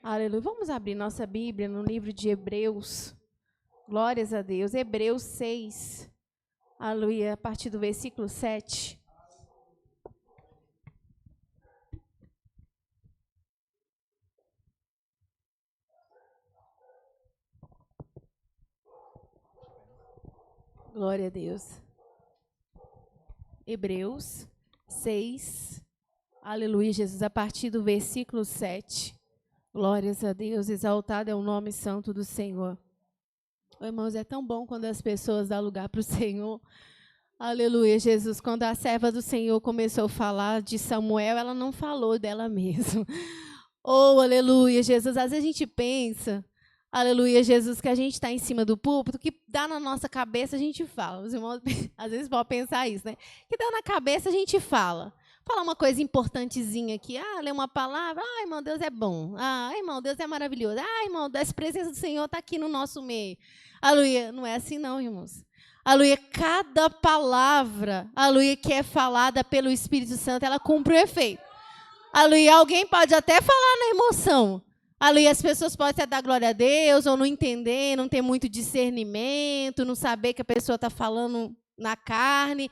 Aleluia. Vamos abrir nossa Bíblia no livro de Hebreus. Glórias a Deus. Hebreus 6. Aleluia. A partir do versículo 7. Glória a Deus. Hebreus 6. Aleluia, Jesus. A partir do versículo 7. Glórias a Deus. Exaltado é o nome santo do Senhor. Irmãos, é tão bom quando as pessoas dão lugar para o Senhor. Aleluia, Jesus. Quando a serva do Senhor começou a falar de Samuel, ela não falou dela mesma. Oh, aleluia, Jesus. Às vezes a gente pensa, aleluia, Jesus, que a gente está em cima do púlpito, que dá na nossa cabeça, a gente fala. Os irmãos, às vezes, podem pensar isso, né? Que dá na cabeça, a gente fala. Falar uma coisa importantezinha aqui. Ler uma palavra. Irmão, Deus é bom. Irmão, Deus é maravilhoso. Irmão, a presença do Senhor está aqui no nosso meio. Aleluia. Não é assim não, irmãos. Aleluia. Cada palavra, aleluia, que é falada pelo Espírito Santo, ela cumpre o efeito. Aleluia. Alguém pode até falar na emoção. Aleluia. As pessoas podem até dar glória a Deus, ou não entender, não ter muito discernimento, não saber que a pessoa está falando na carne.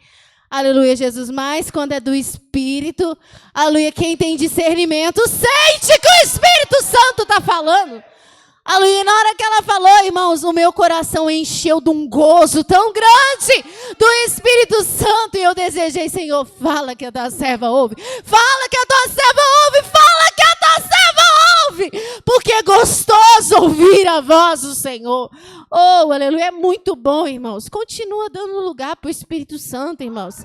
Aleluia, Jesus. Mas quando é do Espírito, aleluia, quem tem discernimento sente que o Espírito Santo está falando. Aleluia, na hora que ela falou, irmãos, o meu coração encheu de um gozo tão grande do Espírito Santo. E eu desejei, Senhor, fala que a tua serva ouve. Fala que a tua serva ouve. Fala que a tua serva ouve. Porque é gostoso ouvir a voz do Senhor. Oh, aleluia, é muito bom, irmãos. Continua dando lugar para o Espírito Santo, irmãos.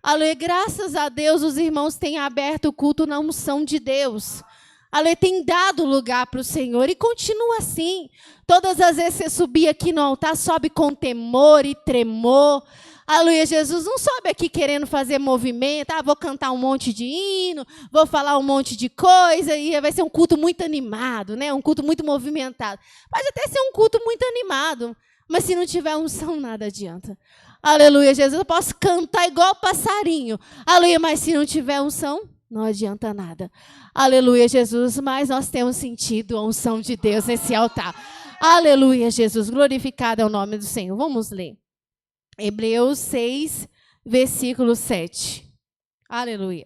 Aleluia, graças a Deus os irmãos têm aberto o culto na unção de Deus. Aleluia, tem dado lugar para o Senhor e continua assim. Todas as vezes que você subir aqui no altar, sobe com temor e tremor. Aleluia, Jesus, não sobe aqui querendo fazer movimento. Vou cantar um monte de hino, vou falar um monte de coisa e vai ser um culto muito animado, né? Um culto muito movimentado. Pode até ser um culto muito animado, mas se não tiver unção, nada adianta. Aleluia, Jesus, eu posso cantar igual passarinho. Aleluia, mas se não tiver unção, não adianta nada. Aleluia, Jesus, mas nós temos sentido a unção de Deus nesse altar. Aleluia, Jesus, glorificado é o nome do Senhor. Vamos ler. Hebreus 6, versículo 7. Aleluia.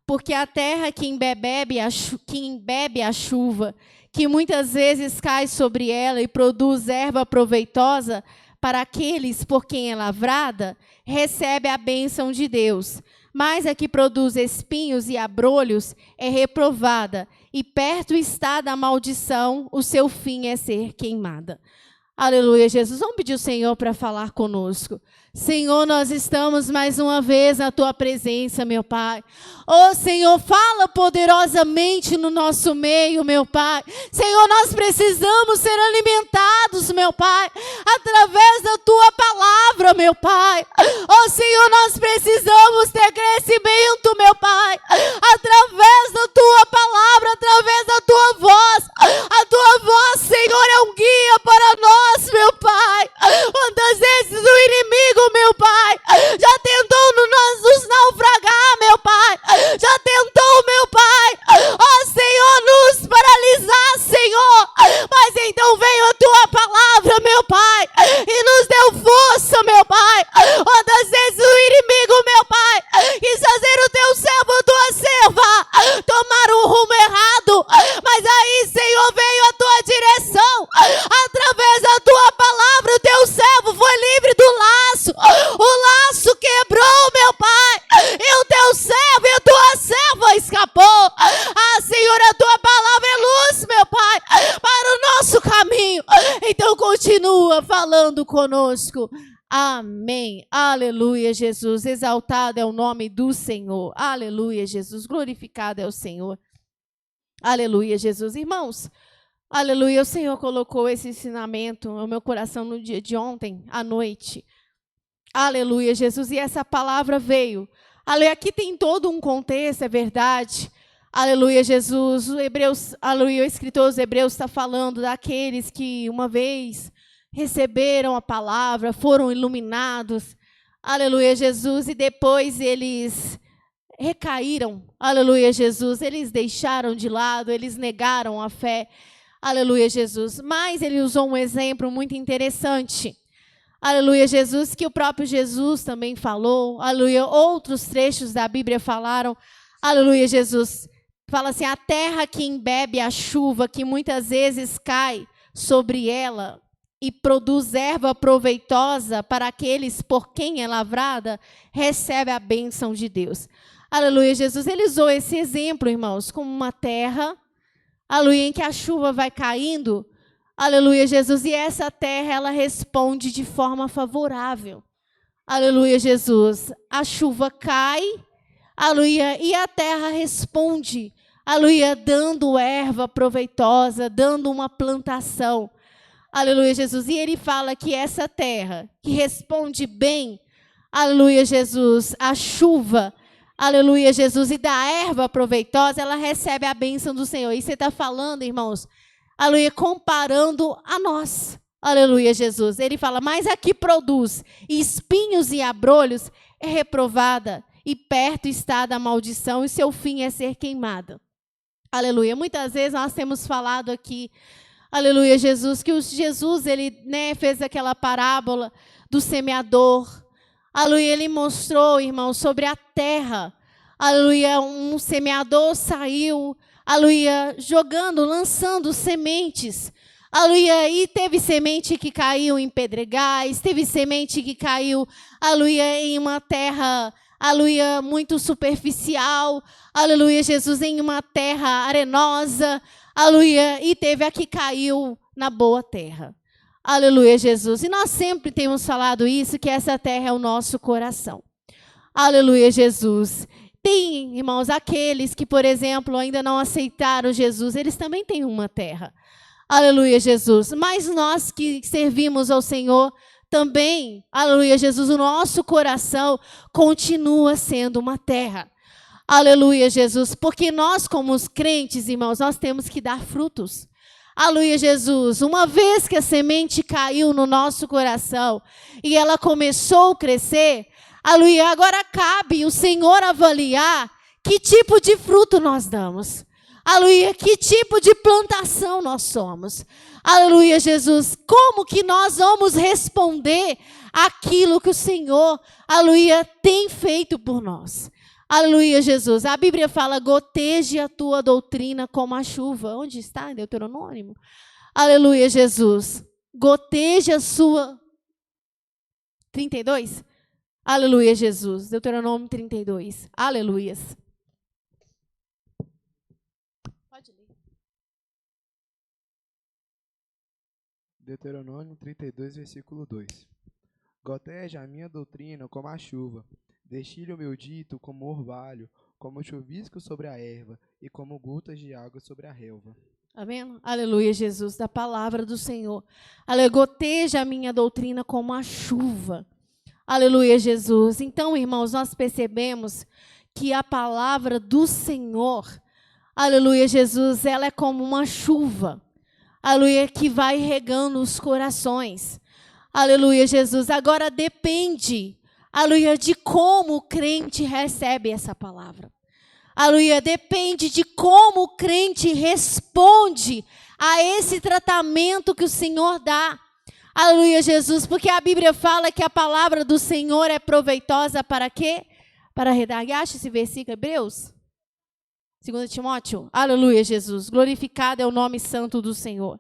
Porque a terra que embebe a chuva, que muitas vezes cai sobre ela e produz erva proveitosa para aqueles por quem é lavrada, recebe a bênção de Deus. Mas a que produz espinhos e abrolhos é reprovada, e perto está da maldição, o seu fim é ser queimada. Aleluia, Jesus. Vamos pedir ao Senhor para falar conosco. Senhor, nós estamos mais uma vez na Tua presença, meu Pai. Oh, Senhor, fala poderosamente no nosso meio, meu Pai. Senhor, nós precisamos ser alimentados, meu Pai, através da Tua palavra, meu Pai. Oh, Senhor, nós precisamos ter crescimento, meu Pai, através da Tua palavra, através da Tua voz. A Tua voz, Senhor, é um guia para nós, meu Pai. Quantas vezes o inimigo, meu Pai, já tentou nos naufragar, meu Pai, já tentou, meu Pai, ó Senhor, nos paralisar, Senhor, mas então veio a Tua palavra, meu Pai, e nos deu força, meu Pai. Quantas vezes o inimigo, meu Pai, quis fazer o Teu servo, a Tua serva, tomar um rumo errado, mas aí, Senhor, veio a Tua direção, através da Tua palavra, o Teu servo foi livre do laço, o laço quebrou, meu Pai, e o Teu servo e a Tua serva escapou. Senhor, a Tua palavra é luz, meu Pai, para o nosso caminho. Então continua falando conosco. Amém. Aleluia, Jesus. Exaltado é o nome do Senhor. Aleluia, Jesus. Glorificado é o Senhor. Aleluia, Jesus. Irmãos, aleluia, o Senhor colocou esse ensinamento no meu coração no dia de ontem, à noite. Aleluia, Jesus. E essa palavra veio. Aleluia, aqui tem todo um contexto, é verdade. Aleluia, Jesus. O Hebreus, aleluia, o escritor dos Hebreus está falando daqueles que uma vez receberam a palavra, foram iluminados. Aleluia, Jesus. E depois eles recaíram, aleluia, Jesus, eles deixaram de lado, eles negaram a fé, aleluia, Jesus. Mas ele usou um exemplo muito interessante, aleluia, Jesus, que o próprio Jesus também falou, aleluia, outros trechos da Bíblia falaram, aleluia, Jesus. Fala assim, a terra que embebe a chuva, que muitas vezes cai sobre ela e produz erva proveitosa para aqueles por quem é lavrada, recebe a bênção de Deus. Aleluia, Jesus. Ele usou esse exemplo, irmãos, como uma terra, aleluia, em que a chuva vai caindo, aleluia, Jesus, e essa terra, ela responde de forma favorável. Aleluia, Jesus. A chuva cai, aleluia, e a terra responde, aleluia, dando erva proveitosa, dando uma plantação. Aleluia, Jesus. E ele fala que essa terra que responde bem, aleluia, Jesus, a chuva, aleluia, Jesus, e da erva proveitosa, ela recebe a bênção do Senhor. E você está falando, irmãos, aleluia, comparando a nós. Aleluia, Jesus. Ele fala, mas a que produz espinhos e abrolhos é reprovada, e perto está da maldição, e seu fim é ser queimada. Aleluia. Muitas vezes nós temos falado aqui, aleluia, Jesus, que Jesus, ele, fez aquela parábola do semeador. Aleluia, ele mostrou, irmãos, sobre a terra. Aleluia, um semeador saiu, aleluia, jogando, lançando sementes. Aleluia, e teve semente que caiu em pedregais, teve semente que caiu, aleluia, em uma terra, aleluia, muito superficial, aleluia, Jesus, em uma terra arenosa, aleluia, e teve a que caiu na boa terra. Aleluia, Jesus. E nós sempre temos falado isso, que essa terra é o nosso coração. Aleluia, Jesus. Tem, irmãos, aqueles que, por exemplo, ainda não aceitaram Jesus, eles também têm uma terra. Aleluia, Jesus. Mas nós que servimos ao Senhor também, aleluia, Jesus, o nosso coração continua sendo uma terra. Aleluia, Jesus. Porque nós, como os crentes, irmãos, nós temos que dar frutos. Aleluia, Jesus. Uma vez que a semente caiu no nosso coração e ela começou a crescer, aleluia, agora cabe o Senhor avaliar que tipo de fruto nós damos. Aleluia, que tipo de plantação nós somos. Aleluia, Jesus. Como que nós vamos responder àquilo que o Senhor, aleluia, tem feito por nós. Aleluia, Jesus. A Bíblia fala, goteje a tua doutrina como a chuva. Onde está? Em Deuteronômio. Aleluia, Jesus. Goteje a sua... 32? Aleluia, Jesus. Deuteronômio 32. Aleluias. Pode ler. Deuteronômio 32, versículo 2. Goteje a minha doutrina como a chuva. Destilhe o meu dito como orvalho, como chuvisco sobre a erva e como gotas de água sobre a relva. Amém? Aleluia, Jesus, da palavra do Senhor. Aleluia, goteja a minha doutrina como a chuva. Aleluia, Jesus. Então, irmãos, nós percebemos que a palavra do Senhor, aleluia, Jesus, ela é como uma chuva. Aleluia, que vai regando os corações. Aleluia, Jesus. Agora depende, aleluia, de como o crente recebe essa palavra. Aleluia, depende de como o crente responde a esse tratamento que o Senhor dá. Aleluia, Jesus, porque a Bíblia fala que a palavra do Senhor é proveitosa para quê? Para redarguir. Acha esse versículo, Hebreus? 2 Timóteo? Aleluia, Jesus. Glorificado é o nome santo do Senhor.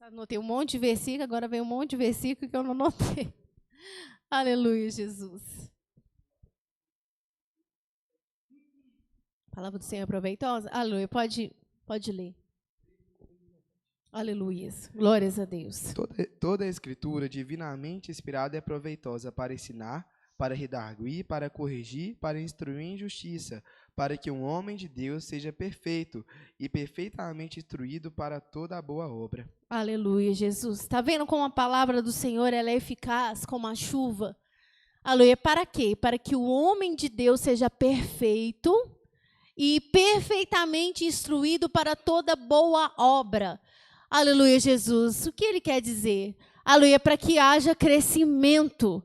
Anotei um monte de versículo, agora vem um monte de versículo que eu não anotei. Aleluia, Jesus. A palavra do Senhor é proveitosa? Aleluia, pode ler. Aleluia, glórias a Deus. Toda a escritura divinamente inspirada é proveitosa para ensinar, para redarguir, para corrigir, para instruir em justiça, para que um homem de Deus seja perfeito e perfeitamente instruído para toda a boa obra. Aleluia, Jesus. Está vendo como a palavra do Senhor ela é eficaz como a chuva? Aleluia, para quê? Para que o homem de Deus seja perfeito e perfeitamente instruído para toda boa obra. Aleluia, Jesus. O que ele quer dizer? Aleluia, para que haja crescimento.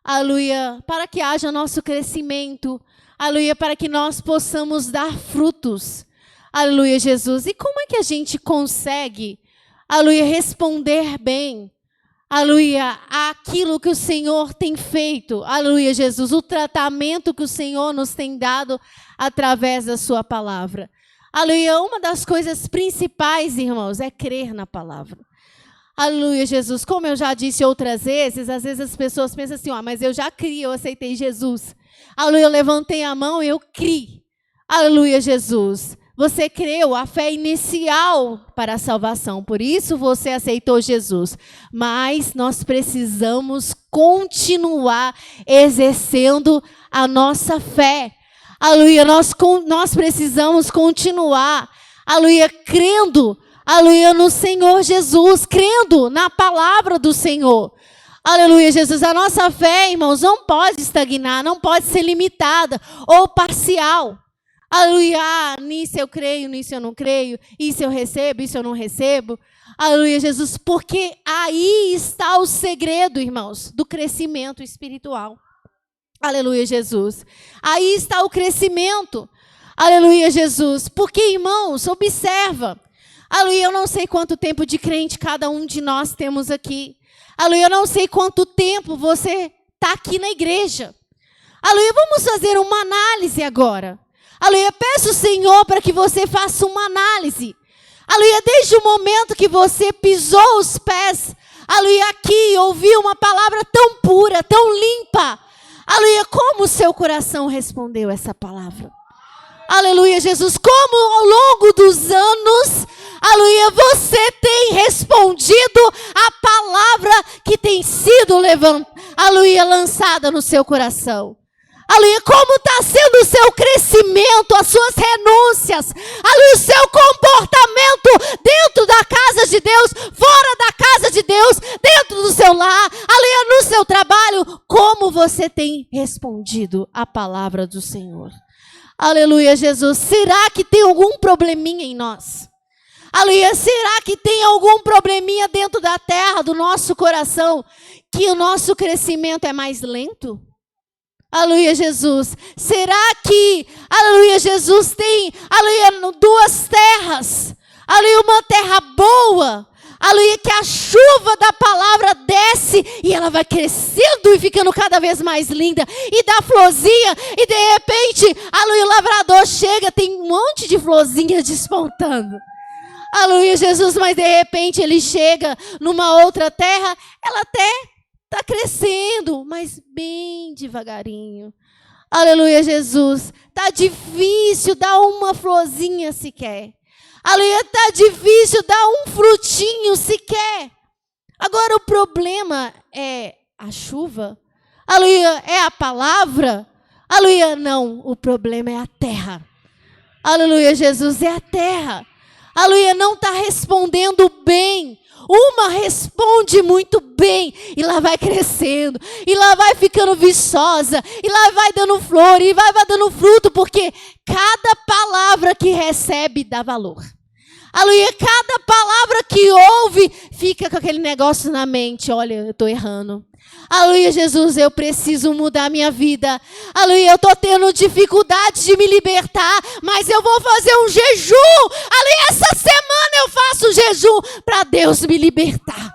aleluia, para que haja nosso crescimento, aleluia, para que nós possamos dar frutos, aleluia, Jesus. E como é que a gente consegue, aleluia, responder bem, aleluia, aquilo que o Senhor tem feito, aleluia, Jesus, o tratamento que o Senhor nos tem dado através da sua palavra. Aleluia, uma das coisas principais, irmãos, é crer na palavra. Aleluia, Jesus. Como eu já disse outras vezes, às vezes as pessoas pensam assim, mas eu já criei, eu aceitei Jesus. Aleluia, eu levantei a mão e eu criei. Aleluia, Jesus. Você creu, a fé inicial para a salvação, por isso você aceitou Jesus. Mas nós precisamos continuar exercendo a nossa fé. Aleluia, nós precisamos continuar, aleluia, crendo, aleluia, no Senhor Jesus, crendo na palavra do Senhor. Aleluia, Jesus. A nossa fé, irmãos, não pode estagnar, não pode ser limitada ou parcial. Aleluia, nisso eu creio, nisso eu não creio, isso eu recebo, isso eu não recebo. Aleluia, Jesus, porque aí está o segredo, irmãos, do crescimento espiritual. Aleluia, Jesus. Aí está o crescimento. Aleluia, Jesus. Porque, irmãos, observa. Aleluia, eu não sei quanto tempo de crente cada um de nós temos aqui. Aleluia, eu não sei quanto tempo você está aqui na igreja. Aleluia, vamos fazer uma análise agora. Aleluia, peço ao Senhor para que você faça uma análise. Aleluia, desde o momento que você pisou os pés, aleluia, aqui, ouviu uma palavra tão pura, tão limpa. Aleluia, como o seu coração respondeu essa palavra? Aleluia, Jesus, como ao longo dos anos, aleluia, você tem respondido a palavra que tem sido aleluia, lançada no seu coração? Aleluia, como está sendo o seu crescimento, as suas renúncias, aleluia, o seu comportamento dentro da casa de Deus, fora da casa de Deus, dentro do seu lar, aleluia, no seu trabalho, como você tem respondido a palavra do Senhor? Aleluia, Jesus. Será que tem algum probleminha em nós? Aleluia, será que tem algum probleminha dentro da terra, do nosso coração, que o nosso crescimento é mais lento? Aleluia, Jesus. Será que, aleluia, Jesus, tem, aleluia, duas terras? Aleluia, uma terra boa. Aleluia, que a chuva da palavra desce e ela vai crescendo e ficando cada vez mais linda. E dá florzinha e de repente, aleluia, o lavrador chega, tem um monte de florzinha despontando. Aleluia, Jesus, mas de repente ele chega numa outra terra, ela até está crescendo, mas bem devagarinho. Aleluia, Jesus. Está difícil dar uma florzinha sequer. Aleluia, está difícil dar um frutinho sequer. Agora o problema é a chuva? Aleluia, é a palavra? Aleluia, não. O problema é a terra. Aleluia, Jesus, é a terra. Aleluia, não está respondendo bem. Uma responde muito bem e lá vai crescendo, e lá vai ficando viçosa, e lá vai dando flor, e vai dando fruto, porque cada palavra que recebe dá valor. Aleluia, cada palavra que ouve fica com aquele negócio na mente, olha, eu estou errando. Aleluia, Jesus, eu preciso mudar minha vida. Aleluia, eu estou tendo dificuldade de me libertar, mas eu vou fazer um jejum. Aleluia, essa semana eu faço um jejum para Deus me libertar.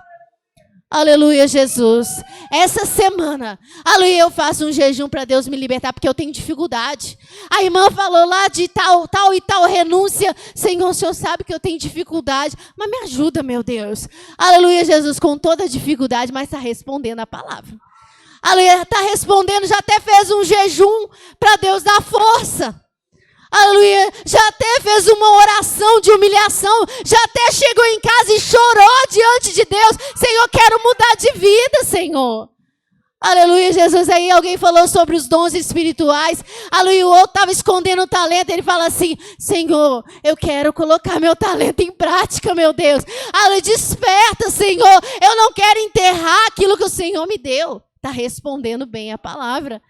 Aleluia, Jesus. Essa semana, aleluia, eu faço um jejum para Deus me libertar, porque eu tenho dificuldade. A irmã falou lá de tal e tal renúncia. Senhor, o Senhor sabe que eu tenho dificuldade, mas me ajuda, meu Deus. Aleluia, Jesus, com toda dificuldade, mas está respondendo a palavra. Aleluia, está respondendo, já até fez um jejum para Deus dar força. Aleluia, já até fez uma oração de humilhação, já até chegou em casa e chorou diante de Deus. Senhor, quero mudar de vida, Senhor. Aleluia, Jesus. Aí alguém falou sobre os dons espirituais. Aleluia, o outro estava escondendo o talento. Ele fala assim, Senhor, eu quero colocar meu talento em prática, meu Deus. Aleluia, desperta, Senhor. Eu não quero enterrar aquilo que o Senhor me deu. Está respondendo bem a palavra.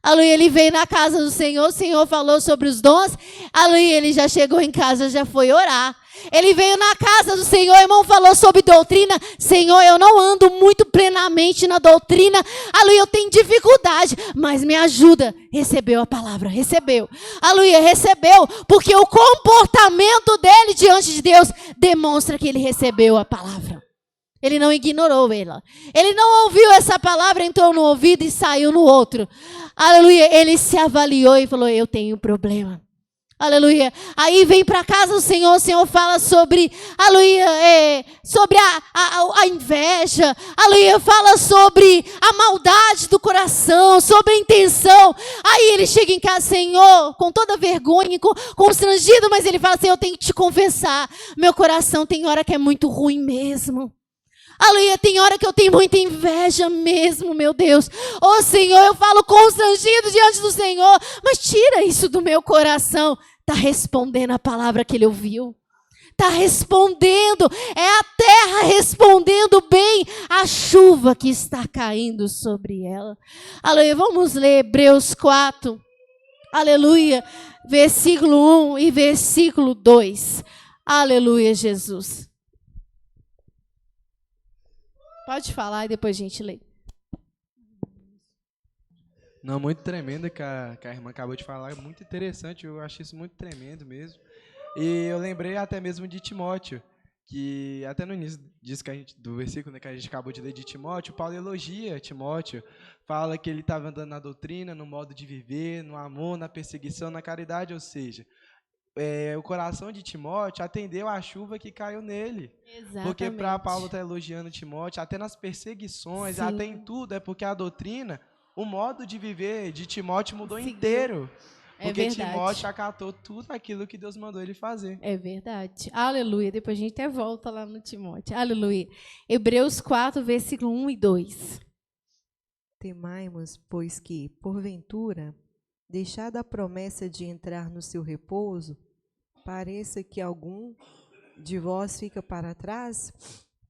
Aleluia, ele veio na casa do Senhor, o Senhor falou sobre os dons. Aleluia, ele já chegou em casa, já foi orar. Ele veio na casa do Senhor, o irmão falou sobre doutrina. Senhor, eu não ando muito plenamente na doutrina. Aleluia, eu tenho dificuldade, mas me ajuda. Recebeu a palavra, recebeu. Aleluia, recebeu, porque o comportamento dele diante de Deus demonstra que ele recebeu a palavra. Ele não ignorou ela. Ele não ouviu essa palavra, entrou no ouvido e saiu no outro. Aleluia, ele se avaliou e falou, eu tenho problema. Aleluia. Aí vem para casa do Senhor, o Senhor fala sobre, aleluia, sobre a inveja, aleluia, fala sobre a maldade do coração, sobre a intenção. Aí ele chega em casa, Senhor, com toda vergonha, constrangido, mas ele fala assim, eu tenho que te confessar, meu coração tem hora que é muito ruim mesmo. Aleluia, tem hora que eu tenho muita inveja mesmo, meu Deus. Ô Senhor, eu falo constrangido diante do Senhor, mas tira isso do meu coração. Está respondendo a palavra que ele ouviu. Está respondendo, é a terra respondendo bem a chuva que está caindo sobre ela. Aleluia, vamos ler Hebreus 4, aleluia, versículo 1 e versículo 2. Aleluia, Jesus. Pode falar e depois a gente lê. Não, muito tremendo que a irmã acabou de falar, é muito interessante, eu achei isso muito tremendo mesmo. E eu lembrei até mesmo de Timóteo, que até no início disso do versículo, né, que a gente acabou de ler de Timóteo, Paulo elogia Timóteo, fala que ele estava andando na doutrina, no modo de viver, no amor, na perseguição, na caridade, ou seja, o coração de Timóteo atendeu à chuva que caiu nele. Exatamente. Porque para Paulo estar elogiando Timóteo, até nas perseguições, Sim. até em tudo, é porque a doutrina, o modo de viver de Timóteo mudou Seguiu. Inteiro. Porque verdade. Timóteo acatou tudo aquilo que Deus mandou ele fazer. É verdade. Aleluia. Depois a gente até volta lá no Timóteo. Aleluia. Hebreus 4, versículo 1 e 2. Temai-mos, pois que, porventura, deixada a promessa de entrar no seu repouso, pareça que algum de vós fica para trás,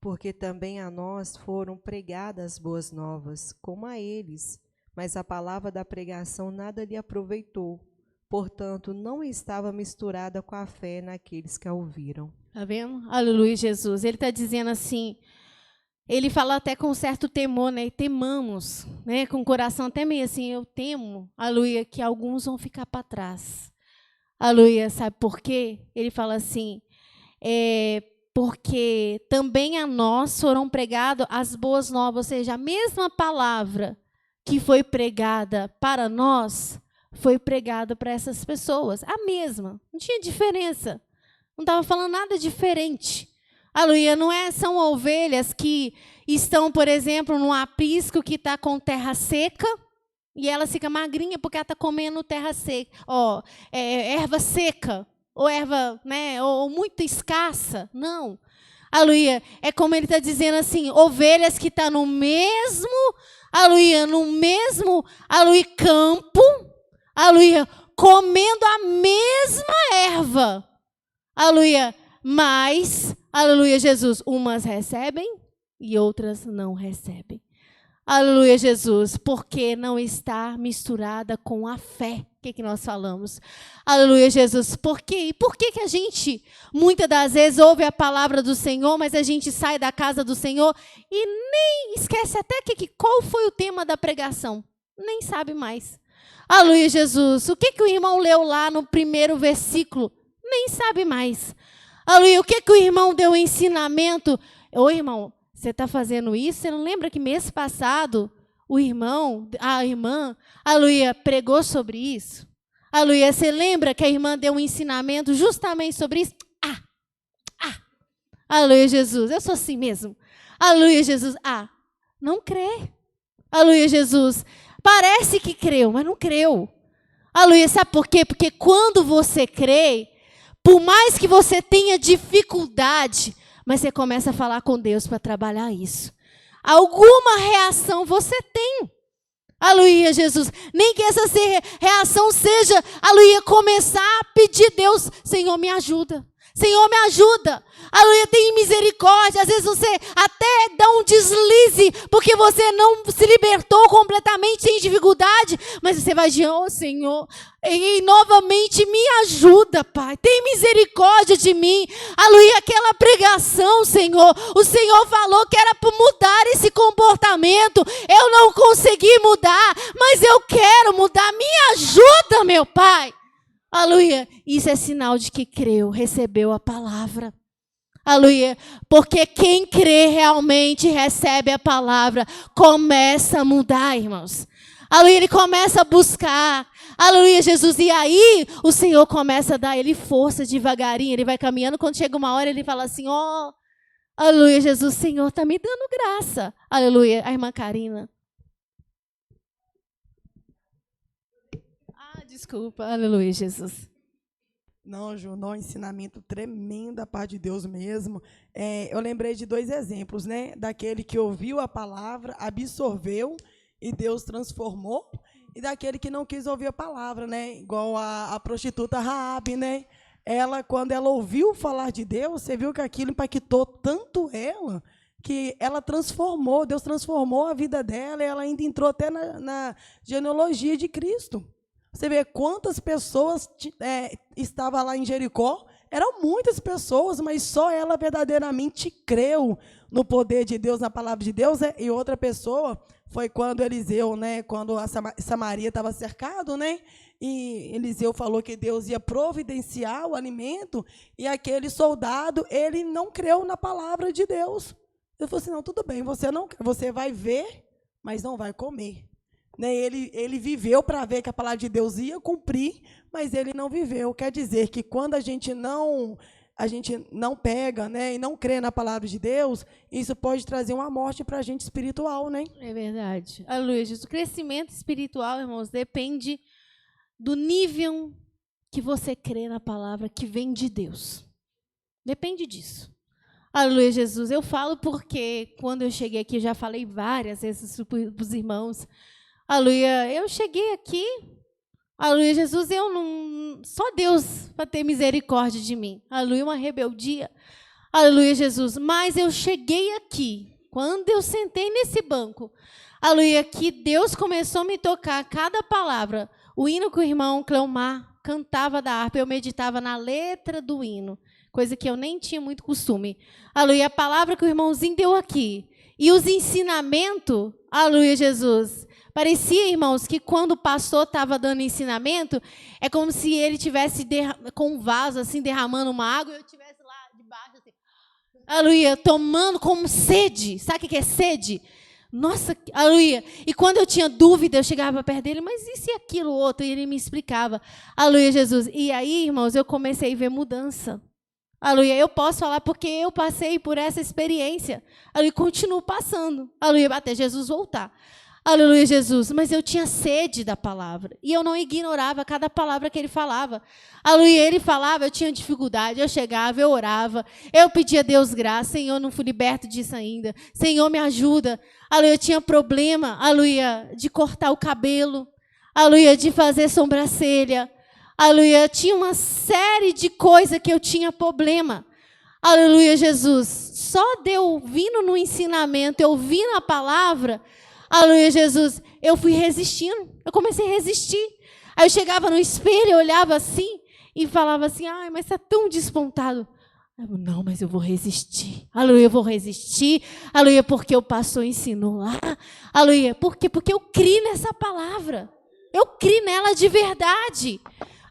porque também a nós foram pregadas boas novas, como a eles, mas a palavra da pregação nada lhe aproveitou, portanto, não estava misturada com a fé naqueles que a ouviram. Tá vendo? Aleluia, Jesus. Ele está dizendo assim, ele fala até com certo temor, né? Temamos, né? Com o coração até meio assim, eu temo, aleluia, que alguns vão ficar para trás. Aleluia, sabe por quê? Ele fala assim, porque também a nós foram pregadas as boas novas, ou seja, a mesma palavra que foi pregada para nós, foi pregada para essas pessoas. A mesma, não tinha diferença. Não estava falando nada diferente. Aleluia, são ovelhas que estão, por exemplo, num aprisco que está com terra seca, e ela fica magrinha porque ela está comendo terra seca, erva seca, ou erva, né, ou muito escassa. Não. Aleluia. É como ele está dizendo assim, ovelhas que estão no mesmo, aleluia, campo, aleluia, comendo a mesma erva. Aleluia. Mas, aleluia, Jesus, umas recebem e outras não recebem. Aleluia, Jesus, porque não está misturada com a fé. O que nós falamos? Aleluia, Jesus. Por quê? E por que a gente, muitas das vezes, ouve a palavra do Senhor, mas a gente sai da casa do Senhor e nem esquece até qual foi o tema da pregação? Nem sabe mais. Aleluia, Jesus. O que o irmão leu lá no primeiro versículo? Nem sabe mais. Aleluia. O que o irmão deu ensinamento? Ô, irmão, você está fazendo isso? Você não lembra que mês passado a irmã, aleluia, pregou sobre isso? Aleluia, você lembra que a irmã deu um ensinamento justamente sobre isso? Aleluia, Jesus, eu sou assim mesmo. Aleluia, Jesus, não crê. Aleluia, Jesus, parece que creu, mas não creu. Aleluia, sabe por quê? Porque quando você crê, por mais que você tenha dificuldade, mas você começa a falar com Deus para trabalhar isso. Alguma reação você tem. Aleluia, Jesus. Nem que essa reação seja, aleluia, começar a pedir a Deus, Senhor, me ajuda. Senhor, me ajuda. Aleluia, tem misericórdia. Às vezes você até dá um deslize, porque você não se libertou completamente, sem dificuldade. Mas você vai dizer, oh Senhor, e novamente me ajuda, Pai. Tem misericórdia de mim. Aleluia, aquela pregação, Senhor. O Senhor falou que era para mudar esse comportamento. Eu não consegui mudar, mas eu quero mudar. Me ajuda, meu Pai. Aleluia, isso é sinal de que creu, recebeu a palavra. Aleluia, porque quem crê realmente recebe a palavra, começa a mudar, irmãos. Aleluia, ele começa a buscar. Aleluia, Jesus. E aí o Senhor começa a dar ele força devagarinho, ele vai caminhando, quando chega uma hora ele fala assim, ó, aleluia, Jesus, o Senhor está me dando graça. Aleluia, a irmã Karina. Desculpa, aleluia, Jesus. Não, Ju, não, ensinamento tremendo da parte de Deus mesmo. Eu lembrei de 2 exemplos, né? Daquele que ouviu a palavra, absorveu e Deus transformou, e daquele que não quis ouvir a palavra, né? Igual a prostituta Raabe, né? Ela, quando ela ouviu falar de Deus, você viu que aquilo impactou tanto ela, que ela transformou, Deus transformou a vida dela, e ela ainda entrou até na genealogia de Cristo. Você vê quantas pessoas estavam lá em Jericó. Eram muitas pessoas, mas só ela verdadeiramente creu no poder de Deus, na palavra de Deus. E outra pessoa foi quando Eliseu, né, quando a Samaria estava cercado, né, e Eliseu falou que Deus ia providenciar o alimento, e aquele soldado, ele não creu na palavra de Deus. Ele falou assim, não, tudo bem, você vai ver, mas não vai comer. Ele viveu para ver que a palavra de Deus ia cumprir, mas ele não viveu. Quer dizer que quando a gente não pega, né, e não crê na palavra de Deus, isso pode trazer uma morte para a gente espiritual, né? É verdade. Aleluia, Jesus. O crescimento espiritual, irmãos, depende do nível que você crê na palavra que vem de Deus. Depende disso. Aleluia, Jesus. Eu falo porque quando eu cheguei aqui, eu já falei várias vezes para os irmãos. Aleluia, eu cheguei aqui, aleluia, Jesus, só Deus para ter misericórdia de mim. Aleluia, uma rebeldia. Aleluia, Jesus. Mas eu cheguei aqui, quando eu sentei nesse banco, aleluia, que Deus começou a me tocar cada palavra. O hino que o irmão Cleomar cantava da harpa, eu meditava na letra do hino, coisa que eu nem tinha muito costume. Aleluia, a palavra que o irmãozinho deu aqui. E os ensinamentos, aleluia, Jesus. Parecia, irmãos, que quando o pastor estava dando ensinamento, é como se ele tivesse com um vaso, assim, derramando uma água, e eu estivesse lá debaixo, assim, aleluia, tomando como sede. Sabe o que é sede? Nossa, aleluia. E quando eu tinha dúvida, eu chegava perto dele, mas isso e aquilo outro? E ele me explicava. Aleluia, Jesus. E aí, irmãos, eu comecei a ver mudança. Aleluia, eu posso falar porque eu passei por essa experiência. Aleluia, continuo passando. Aleluia, até Jesus voltar. Aleluia, Jesus. Mas eu tinha sede da palavra. E eu não ignorava cada palavra que ele falava. Aleluia, ele falava, eu tinha dificuldade. Eu chegava, eu orava. Eu pedia a Deus graça. Senhor, não fui liberto disso ainda. Senhor, me ajuda. Aleluia, eu tinha problema, aleluia, de cortar o cabelo. Aleluia, de fazer sobrancelha. Aleluia, tinha uma série de coisas que eu tinha problema. Aleluia, Jesus. Só de eu ouvindo no ensinamento, eu ouvindo a palavra, aleluia, Jesus, eu fui resistindo. Eu comecei a resistir. Aí eu chegava no espelho, eu olhava assim e falava assim, ai, mas está tão despontado. Eu, não, mas eu vou resistir. Aleluia, eu vou resistir. Aleluia, porque o pastor ensinou lá. Aleluia, por quê? Porque eu criei nessa palavra. Eu criei nela de verdade.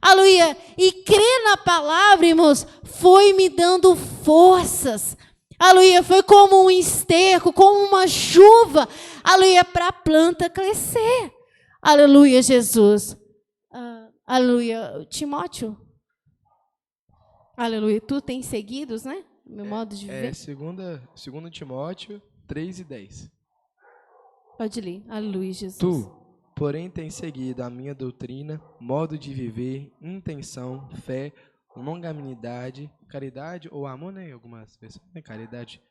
Aleluia, e crer na palavra, irmãos, foi me dando forças. Aleluia, foi como um esterco, como uma chuva, aleluia, para a planta crescer. Aleluia, Jesus. Aleluia, Timóteo. Aleluia, tu tens seguidos, né? Meu modo de viver. 2 Timóteo 3:10. Pode ler, aleluia, Jesus. Tu, porém, tens seguido a minha doutrina, modo de viver, intenção, fé, longanimidade, caridade ou amor, né? Algumas versões, né?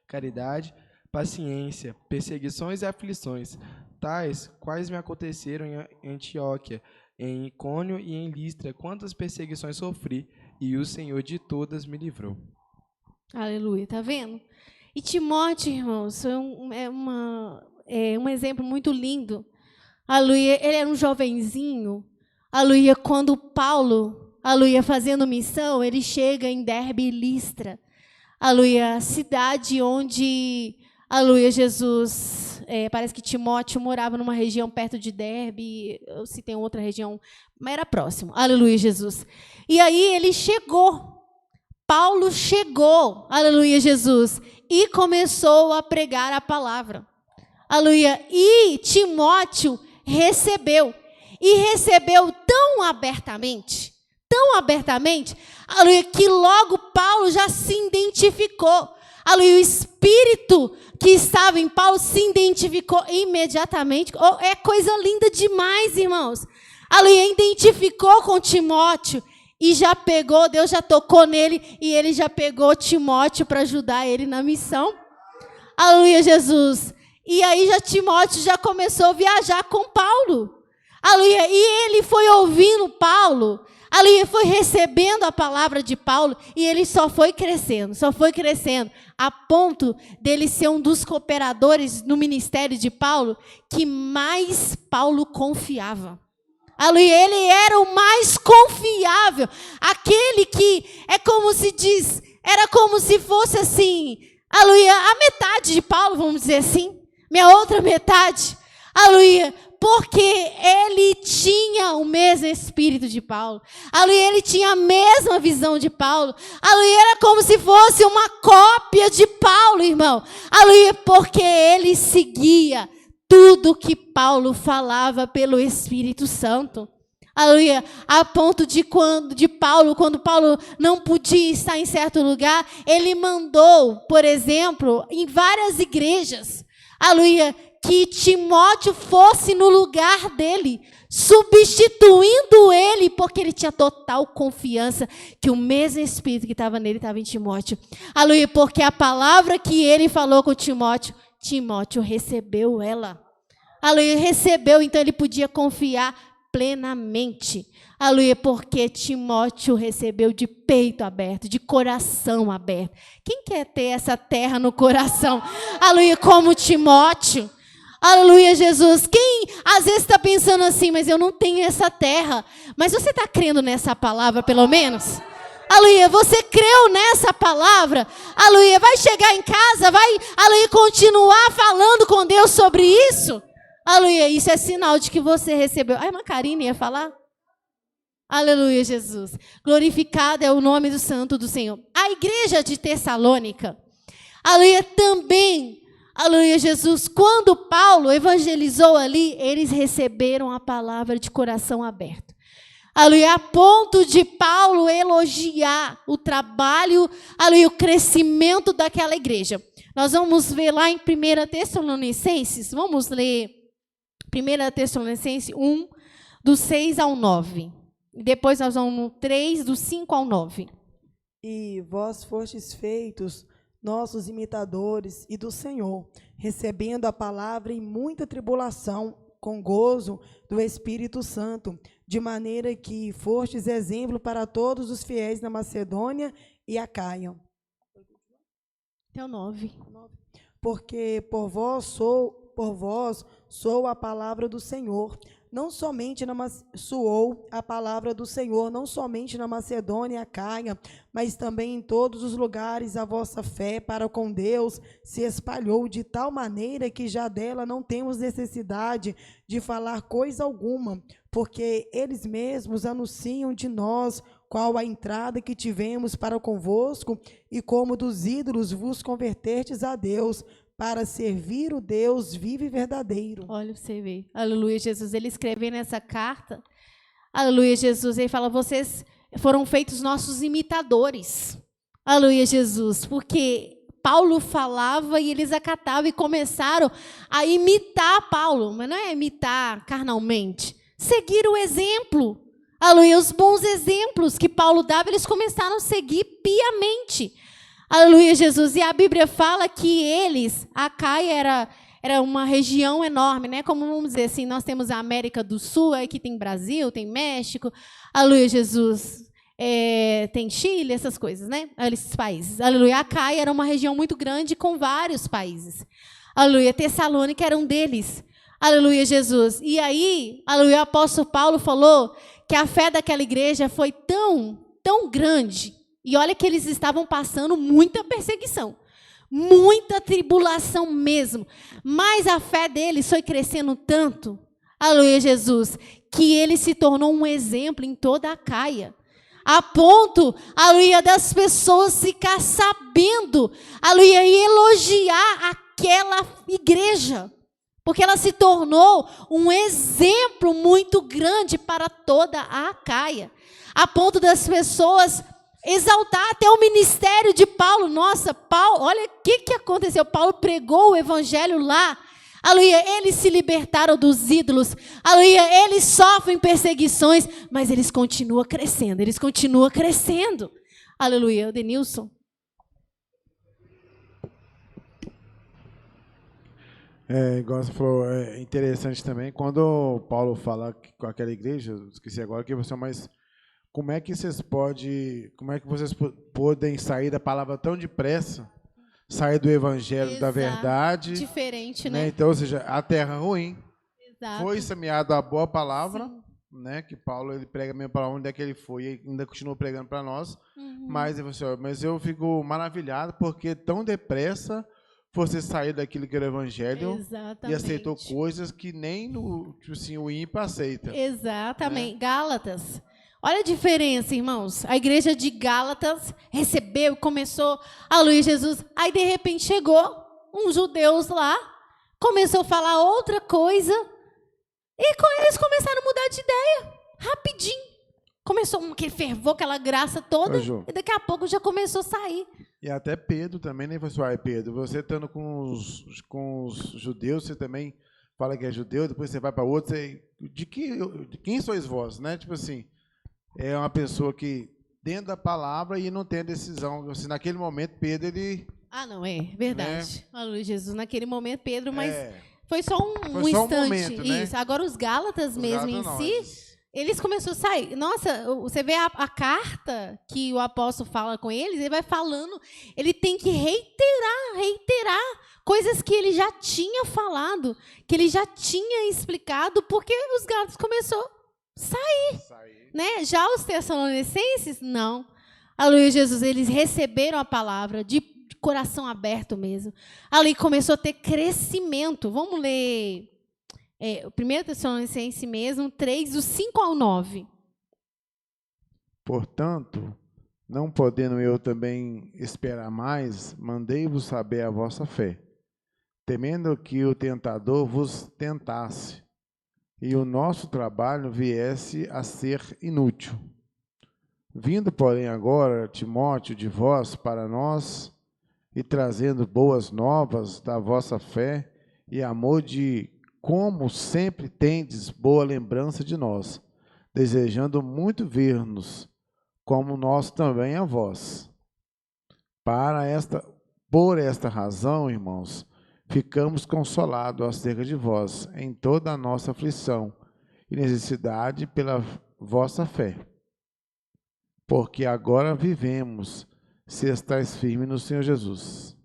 Caridade, paciência, perseguições e aflições, tais quais me aconteceram em Antioquia, em Icônio e em Listra. Quantas perseguições sofri, e o Senhor de todas me livrou. Aleluia, tá vendo? E Timóteo, irmãos, é um exemplo muito lindo. Aleluia, ele era um jovenzinho. Aleluia, quando Paulo, aleluia, fazendo missão, ele chega em Derbe e Listra. Aleluia, cidade onde, aleluia, Jesus, parece que Timóteo morava numa região perto de Derbe, ou se tem outra região, mas era próximo. Aleluia, Jesus. E aí ele chegou. Paulo chegou, aleluia, Jesus, e começou a pregar a palavra. Aleluia. E Timóteo recebeu. E recebeu tão abertamente, aleluia, que logo Paulo já se identificou. Aleluia, o Espírito que estava em Paulo se identificou imediatamente. Oh, é coisa linda demais, irmãos. Aleluia, identificou com Timóteo. E já pegou, Deus já tocou nele, e ele já pegou Timóteo para ajudar ele na missão. Aleluia, Jesus. E aí Timóteo já começou a viajar com Paulo. Aleluia. E ele foi ouvindo Paulo. Aleluia, foi recebendo a palavra de Paulo, e ele só foi crescendo, a ponto dele ser um dos cooperadores no ministério de Paulo, que mais Paulo confiava. Aleluia, ele era o mais confiável, aquele que é como se diz, era como se fosse assim, aleluia, a metade de Paulo, vamos dizer assim, minha outra metade, aleluia, porque ele tinha o mesmo espírito de Paulo, aleluia, ele tinha a mesma visão de Paulo, aleluia, era como se fosse uma cópia de Paulo, irmão, aleluia, porque ele seguia tudo que Paulo falava pelo Espírito Santo. Aleluia. A ponto de quando Paulo não podia estar em certo lugar, ele mandou, por exemplo, em várias igrejas, aleluia, que Timóteo fosse no lugar dele, substituindo ele, porque ele tinha total confiança que o mesmo Espírito que estava nele estava em Timóteo. Aleluia, porque a palavra que ele falou com Timóteo recebeu ela. Aleluia, recebeu, então ele podia confiar plenamente. Aleluia, porque Timóteo recebeu de peito aberto, de coração aberto. Quem quer ter essa terra no coração? Aleluia, como Timóteo. Aleluia, Jesus. Quem às vezes está pensando assim, mas eu não tenho essa terra. Mas você está crendo nessa palavra, pelo menos? Aleluia, você creu nessa palavra? Aleluia, vai chegar em casa, vai, aleluia, continuar falando com Deus sobre isso? Aleluia, isso é sinal de que você recebeu. A irmã Karine ia falar? Aleluia, Jesus. Glorificado é o nome do santo do Senhor. A igreja de Tessalônica, aleluia, também, aleluia, Jesus, quando Paulo evangelizou ali, eles receberam a palavra de coração aberto. Aleluia, a ponto de Paulo elogiar o trabalho, aleluia, o crescimento daquela igreja. Nós vamos ver lá em 1 Tessalonicenses, vamos ler 1 Tessalonicenses 1, do 6 ao 9. Depois nós vamos no 3, do 5 ao 9. E vós fostes feitos nossos imitadores e do Senhor, recebendo a palavra em muita tribulação, com gozo do Espírito Santo, de maneira que fostes exemplo para todos os fiéis na Macedônia e Acaia. Até o 9. Porque por vós sou a palavra do Senhor, não somente soou a palavra do Senhor, não somente na Macedônia e Acaia, mas também em todos os lugares a vossa fé para com Deus se espalhou de tal maneira que já dela não temos necessidade de falar coisa alguma, porque eles mesmos anunciam de nós qual a entrada que tivemos para convosco e como dos ídolos vos convertertes a Deus, para servir o Deus vivo e verdadeiro. Olha, você vê. Aleluia, Jesus. Ele escreveu nessa carta, aleluia, Jesus, ele fala, vocês foram feitos nossos imitadores. Aleluia, Jesus. Porque Paulo falava e eles acatavam e começaram a imitar Paulo. Mas não é imitar carnalmente. Seguir o exemplo. Aleluia, os bons exemplos que Paulo dava, eles começaram a seguir piamente. Aleluia, Jesus. E a Bíblia fala que eles, a Acaia era uma região enorme, né? Como vamos dizer assim, nós temos a América do Sul, aqui tem Brasil, tem México. Aleluia, Jesus. tem Chile, essas coisas, né? Esses países. Aleluia. Acaia era uma região muito grande com vários países. Aleluia. Tessalônica era um deles. Aleluia, Jesus. E aí, aleluia, o apóstolo Paulo falou que a fé daquela igreja foi tão grande. E olha que eles estavam passando muita perseguição, muita tribulação mesmo. Mas a fé deles foi crescendo tanto, aleluia, Jesus, que ele se tornou um exemplo em toda a Acaia. A ponto, aleluia, das pessoas ficar sabendo, aleluia, e elogiar aquela igreja. Porque ela se tornou um exemplo muito grande para toda a Acaia. A ponto das pessoas exaltar até o ministério de Paulo. Nossa, Paulo, olha o que aconteceu. Paulo pregou o evangelho lá. Aleluia, eles se libertaram dos ídolos. Aleluia, eles sofrem perseguições, mas eles continuam crescendo. Eles continuam crescendo. Aleluia, Denilson. Igual você falou, é interessante também, quando o Paulo fala com aquela igreja, esqueci agora, que você, mas como é que vocês podem sair da palavra tão depressa, sair do evangelho, Exato. Da verdade. Diferente, né? Então, ou seja, a terra ruim, Exato. foi semeada a boa palavra, Sim. né, que Paulo ele prega mesmo para onde é que ele foi, e ainda continua pregando para nós, mas eu fico maravilhado, porque tão depressa você saiu daquilo que era o evangelho. Exatamente. E aceitou coisas que nem o ímpio aceita. Exatamente. Né? Gálatas. Olha a diferença, irmãos. A igreja de Gálatas recebeu, começou a Luiz Jesus. Aí, de repente, chegou um judeu lá, começou a falar outra coisa, e eles começaram a mudar de ideia, rapidinho. Começou aquele fervor, aquela graça toda, e daqui a pouco já começou a sair. E até Pedro também, né, pessoal? Pedro, você estando com os judeus, você também fala que é judeu, depois você vai para outro, de quem sois vós, né? Tipo assim, é uma pessoa que dentro da palavra e não tem a decisão. Assim, naquele momento, Pedro, ele... Ah, não, é verdade. Né? Aleluia, Jesus, naquele momento, Pedro, mas foi só um só instante. Momento, né? Isso. Agora, os Gálatas mesmo em si... Eles começaram a sair. Nossa, você vê a carta que o apóstolo fala com eles, ele vai falando, ele tem que reiterar coisas que ele já tinha falado, que ele já tinha explicado, porque os Gálatas começaram a sair. Né? Já os Tessalonicenses, não. Aleluia, Jesus, eles receberam a palavra de coração aberto mesmo. Ali começou a ter crescimento. Vamos ler... 1 Tessalonicenses mesmo, 3, do 5 ao 9. Portanto, não podendo eu também esperar mais, mandei-vos saber a vossa fé, temendo que o tentador vos tentasse, e o nosso trabalho viesse a ser inútil. Vindo, porém, agora, Timóteo, de vós para nós, e trazendo boas novas da vossa fé e amor de como sempre tendes boa lembrança de nós, desejando muito ver-nos, como nós também a vós. Por esta razão, irmãos, ficamos consolados acerca de vós, em toda a nossa aflição e necessidade pela vossa fé. Porque agora vivemos, se estáis firmes no Senhor Jesus.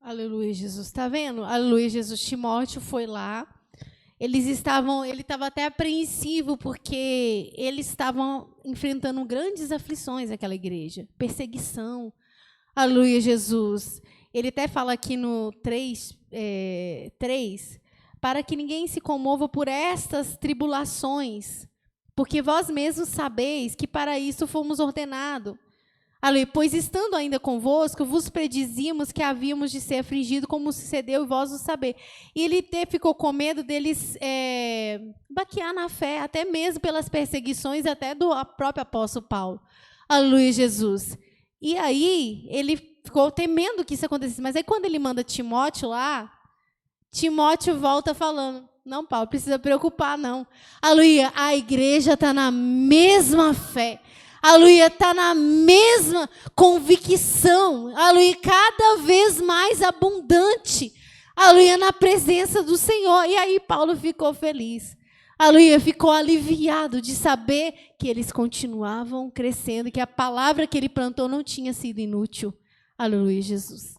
Aleluia, Jesus. Está vendo? Aleluia, Jesus. Timóteo foi lá. Ele estava até apreensivo, porque eles estavam enfrentando grandes aflições, aquela igreja. Perseguição. Aleluia, Jesus. Ele até fala aqui no 3, para que ninguém se comova por estas tribulações, porque vós mesmos sabeis que para isso fomos ordenados. Aleluia, pois estando ainda convosco, vos predizíamos que havíamos de ser afligidos, como sucedeu, e vós o saber. E ele ficou com medo deles baquear na fé, até mesmo pelas perseguições, até do próprio apóstolo Paulo. Aleluia, Jesus. E aí, ele ficou temendo que isso acontecesse. Mas aí, quando ele manda Timóteo lá, Timóteo volta falando, não, Paulo, precisa preocupar, não. Aleluia, a igreja está na mesma fé. Aleluia, está na mesma convicção, aleluia, cada vez mais abundante, aleluia, na presença do Senhor. E aí Paulo ficou feliz, aleluia, ficou aliviado de saber que eles continuavam crescendo e que a palavra que ele plantou não tinha sido inútil. Aleluia, Jesus.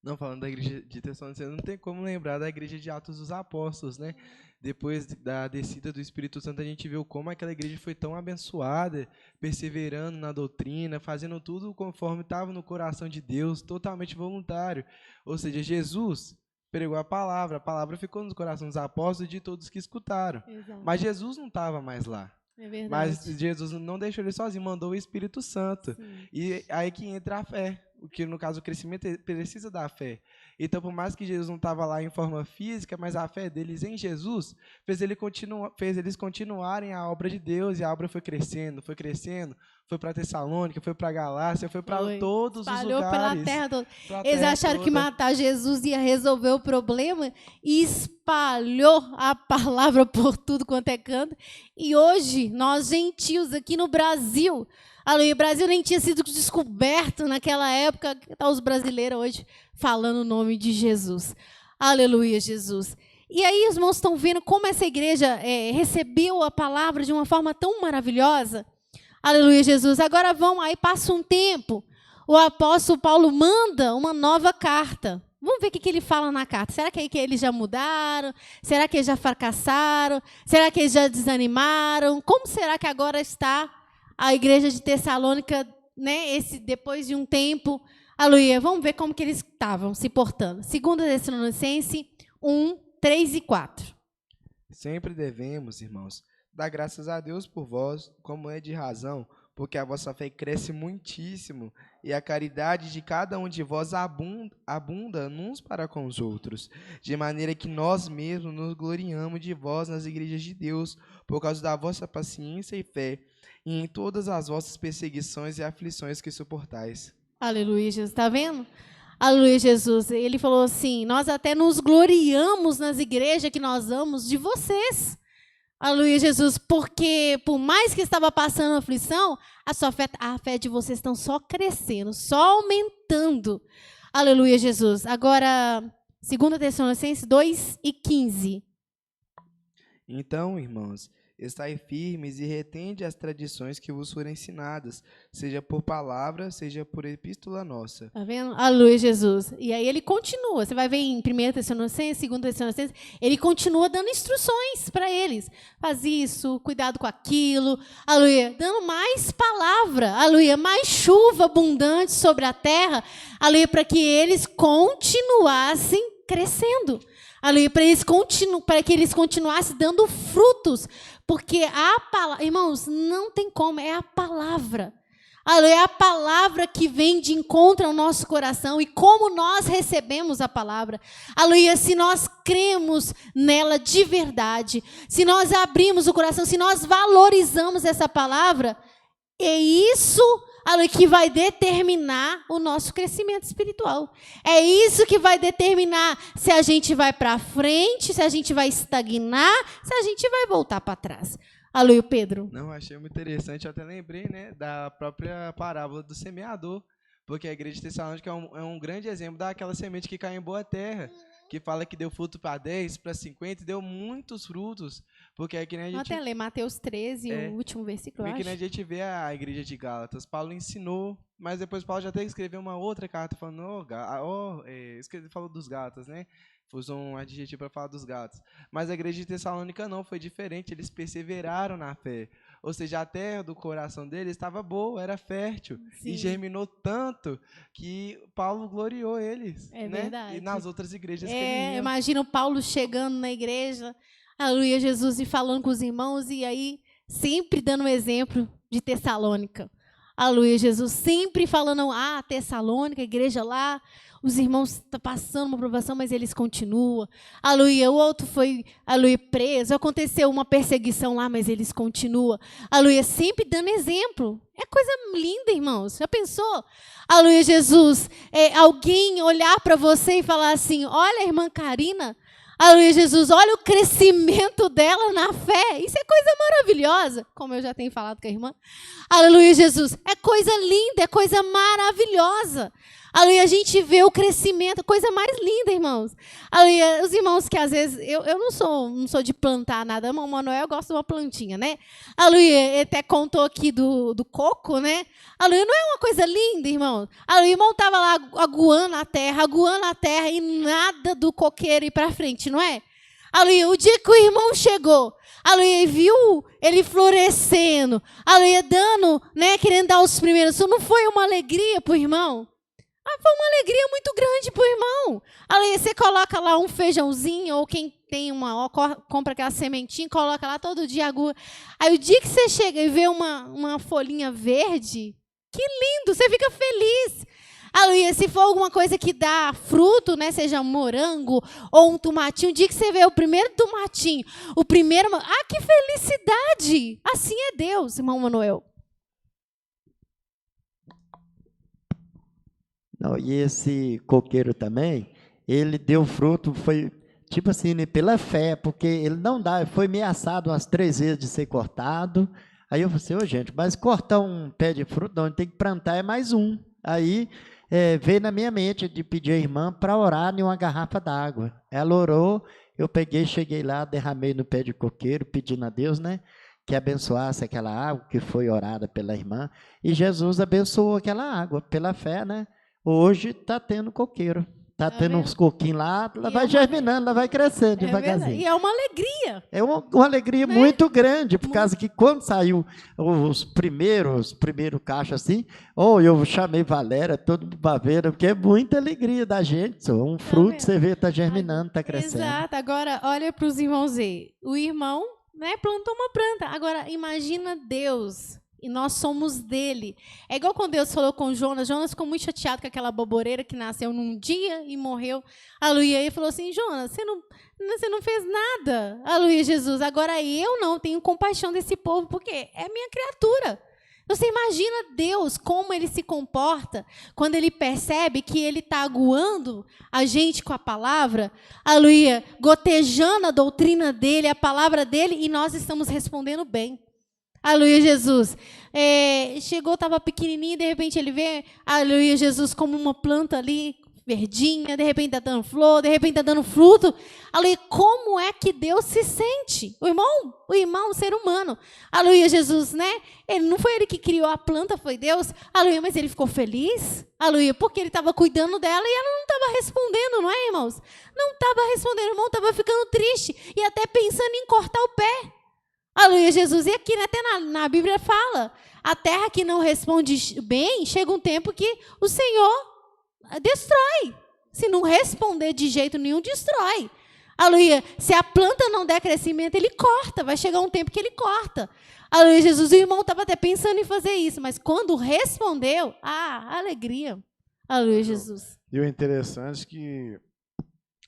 Não, falando da igreja de Tessalônica, não tem como lembrar da igreja de Atos dos Apóstolos, né? Depois da descida do Espírito Santo, a gente viu como aquela igreja foi tão abençoada, perseverando na doutrina, fazendo tudo conforme estava no coração de Deus, totalmente voluntário. Ou seja, Jesus pregou a palavra ficou no coração dos apóstolos e de todos que escutaram. Exato. Mas Jesus não estava mais lá. É verdade. Mas Jesus não deixou ele sozinho, mandou o Espírito Santo. Sim. E aí que entra a fé, o que no caso o crescimento precisa da fé. Então, por mais que Jesus não estava lá em forma física, mas a fé deles em Jesus fez eles continuarem a obra de Deus, e a obra foi crescendo, foi para Tessalônica, foi para Galácia, foi para todos os lugares. Espalhou pela terra toda. Eles acharam que matar Jesus ia resolver o problema e espalhou a palavra por tudo quanto é canto. E hoje, nós gentios aqui no Brasil, aleluia, o Brasil nem tinha sido descoberto naquela época, tá os brasileiros hoje falando o nome de Jesus. Aleluia, Jesus. E aí os irmãos estão vendo como essa igreja recebeu a palavra de uma forma tão maravilhosa. Aleluia, Jesus. Agora aí passa um tempo, o apóstolo Paulo manda uma nova carta. Vamos ver o que ele fala na carta. Será que eles já mudaram? Será que eles já fracassaram? Será que eles já desanimaram? Como será que agora está a igreja de Tessalônica, né, depois de um tempo? Aleluia. Vamos ver como que eles estavam se portando. 2 Tessalonicenses 1, 3 e 4. Sempre devemos, irmãos, dar graças a Deus por vós, como é de razão, porque a vossa fé cresce muitíssimo, e a caridade de cada um de vós abunda uns para com os outros, de maneira que nós mesmos nos gloriamos de vós nas igrejas de Deus, por causa da vossa paciência e fé, e em todas as vossas perseguições e aflições que suportais. Aleluia, Jesus. Está vendo? Aleluia, Jesus. Ele falou assim, nós até nos gloriamos nas igrejas que nós amamos de vocês. Aleluia, Jesus, porque por mais que estava passando aflição, a fé de vocês estão só crescendo, só aumentando. Aleluia, Jesus. Agora, 2 Tessalonicenses 2 e 15. Então, irmãos, estai firmes e retende as tradições que vos foram ensinadas, seja por palavra, seja por epístola nossa. Tá vendo? Aleluia, Jesus. E aí ele continua. Você vai ver em 1 Tessalonicenses, 2 Tessalonicenses, ele continua dando instruções para eles. Faz isso, cuidado com aquilo. Aleluia. Dando mais palavra. Aleluia. Mais chuva abundante sobre a terra. Aleluia. Para que eles continuassem crescendo. Aleluia. Para que eles continuassem dando frutos. Porque a palavra, irmãos, não tem como, é a palavra. É a palavra que vem de encontro ao nosso coração e como nós recebemos a palavra. Aleluia, se nós cremos nela de verdade, se nós abrimos o coração, se nós valorizamos essa palavra, é isso, aleluia, que vai determinar o nosso crescimento espiritual. É isso que vai determinar se a gente vai para frente, se a gente vai estagnar, se a gente vai voltar para trás. Aleluia, Pedro. Não, achei muito interessante, eu até lembrei, né, da própria parábola do semeador, porque a igreja de Tessalônica é um grande exemplo daquela semente que cai em boa terra, que fala que deu fruto para 10, para 50, e deu muitos frutos, porque é que nem a gente... Até ler Mateus 13, o último versículo, que nem a gente vê a igreja de Gálatas, Paulo ensinou, mas depois Paulo já até escreveu uma outra carta falando, falou dos Gálatas, né? Usou um adjetivo para falar dos Gálatas. Mas a igreja de Tessalônica não, foi diferente, eles perseveraram na fé. Ou seja, a terra do coração deles estava boa, era fértil. Sim. E germinou tanto que Paulo gloriou eles. É, né? Verdade. E nas outras igrejas que ele ia. Imagina o Paulo chegando na igreja, aleluia, Jesus, e falando com os irmãos, e aí sempre dando um exemplo de Tessalônica. Aleluia, Jesus, sempre falando, Tessalônica, a igreja lá, os irmãos estão passando uma provação, mas eles continuam. Aleluia, o outro foi, aleluia, preso, aconteceu uma perseguição lá, mas eles continuam. Aleluia, sempre dando exemplo. É coisa linda, irmãos. Já pensou? Aleluia, Jesus, alguém olhar para você e falar assim, olha a irmã Karina, aleluia, Jesus, olha o crescimento dela na fé. Isso é coisa maravilhosa, como eu já tenho falado com a irmã. Aleluia, Jesus, é coisa linda, é coisa maravilhosa. Aleluia, a gente vê o crescimento, coisa mais linda, irmãos. Aleluia, os irmãos que às vezes, eu não sou de plantar nada, irmão Manuel gosta de uma plantinha, né? Aleluia, ele até contou aqui do coco, né? Aleluia, não é uma coisa linda, irmão? Aleluia, o irmão estava lá aguando a terra e nada do coqueiro ir para frente, não é? Aleluia, o dia que o irmão chegou, aleluia, viu ele florescendo, aleluia, dando, né, querendo dar os primeiros, isso não foi uma alegria para o irmão? Foi uma alegria muito grande para o irmão. Aleluia, você coloca lá um feijãozinho, ou quem tem compra aquela sementinha, coloca lá todo dia agua. Aí o dia que você chega e vê uma folhinha verde, que lindo, você fica feliz. Aleluia, se for alguma coisa que dá fruto, né, seja um morango ou um tomatinho, o dia que você vê o primeiro tomatinho, que felicidade! Assim é Deus, irmão Manuel. Não, e esse coqueiro também, ele deu fruto, foi tipo assim, né, pela fé, porque ele não dá, foi ameaçado umas 3 vezes de ser cortado. Aí eu falei assim, gente, mas cortar um pé de fruto, não, tem que plantar é mais um. Aí veio na minha mente de pedir à irmã para orar em uma garrafa d'água. Ela orou, eu cheguei lá, derramei no pé de coqueiro, pedindo a Deus, né, que abençoasse aquela água que foi orada pela irmã, e Jesus abençoou aquela água, pela fé, né? Hoje está tendo coqueiro, está tendo uns coquinhos lá, ela vai germinando, ela vai crescendo devagarzinho. E é uma alegria. É uma alegria muito grande, por causa que quando saiu os primeiros cachos assim, eu chamei Valéria, todo mundo para ver, porque é muita alegria da gente, um fruto, você vê, está germinando, está crescendo. Exato, agora olha para os irmãos aí, o irmão, né, plantou uma planta, agora imagina Deus... E nós somos dele. É igual quando Deus falou com Jonas. Jonas ficou muito chateado com aquela boboreira que nasceu num dia e morreu. Aleluia. E ele falou assim, Jonas, você não fez nada. Aleluia, Jesus. Agora eu não tenho compaixão desse povo, porque é minha criatura. Você imagina Deus, como ele se comporta quando ele percebe que ele está aguando a gente com a palavra, aleluia, gotejando a doutrina dele, a palavra dele, e nós estamos respondendo bem. Aleluia, Jesus. Chegou, estava pequenininho, de repente ele vê, aleluia, Jesus, como uma planta ali, verdinha, de repente está dando flor, de repente está dando fruto. Aleluia, como é que Deus se sente? O irmão, o ser humano. Aleluia, Jesus, né? Não foi ele que criou a planta, foi Deus. Aleluia, mas ele ficou feliz. Aleluia, porque ele estava cuidando dela e ela não estava respondendo, não é, irmãos? Não estava respondendo, o irmão estava ficando triste e até pensando em cortar o pé. Aleluia, Jesus. E aqui até na Bíblia fala, a terra que não responde bem, chega um tempo que o Senhor destrói. Se não responder de jeito nenhum, destrói. Aleluia. Se a planta não der crescimento, ele corta. Vai chegar um tempo que ele corta. Aleluia, Jesus. O irmão estava até pensando em fazer isso, mas quando respondeu, alegria. Aleluia, Jesus. E o interessante é que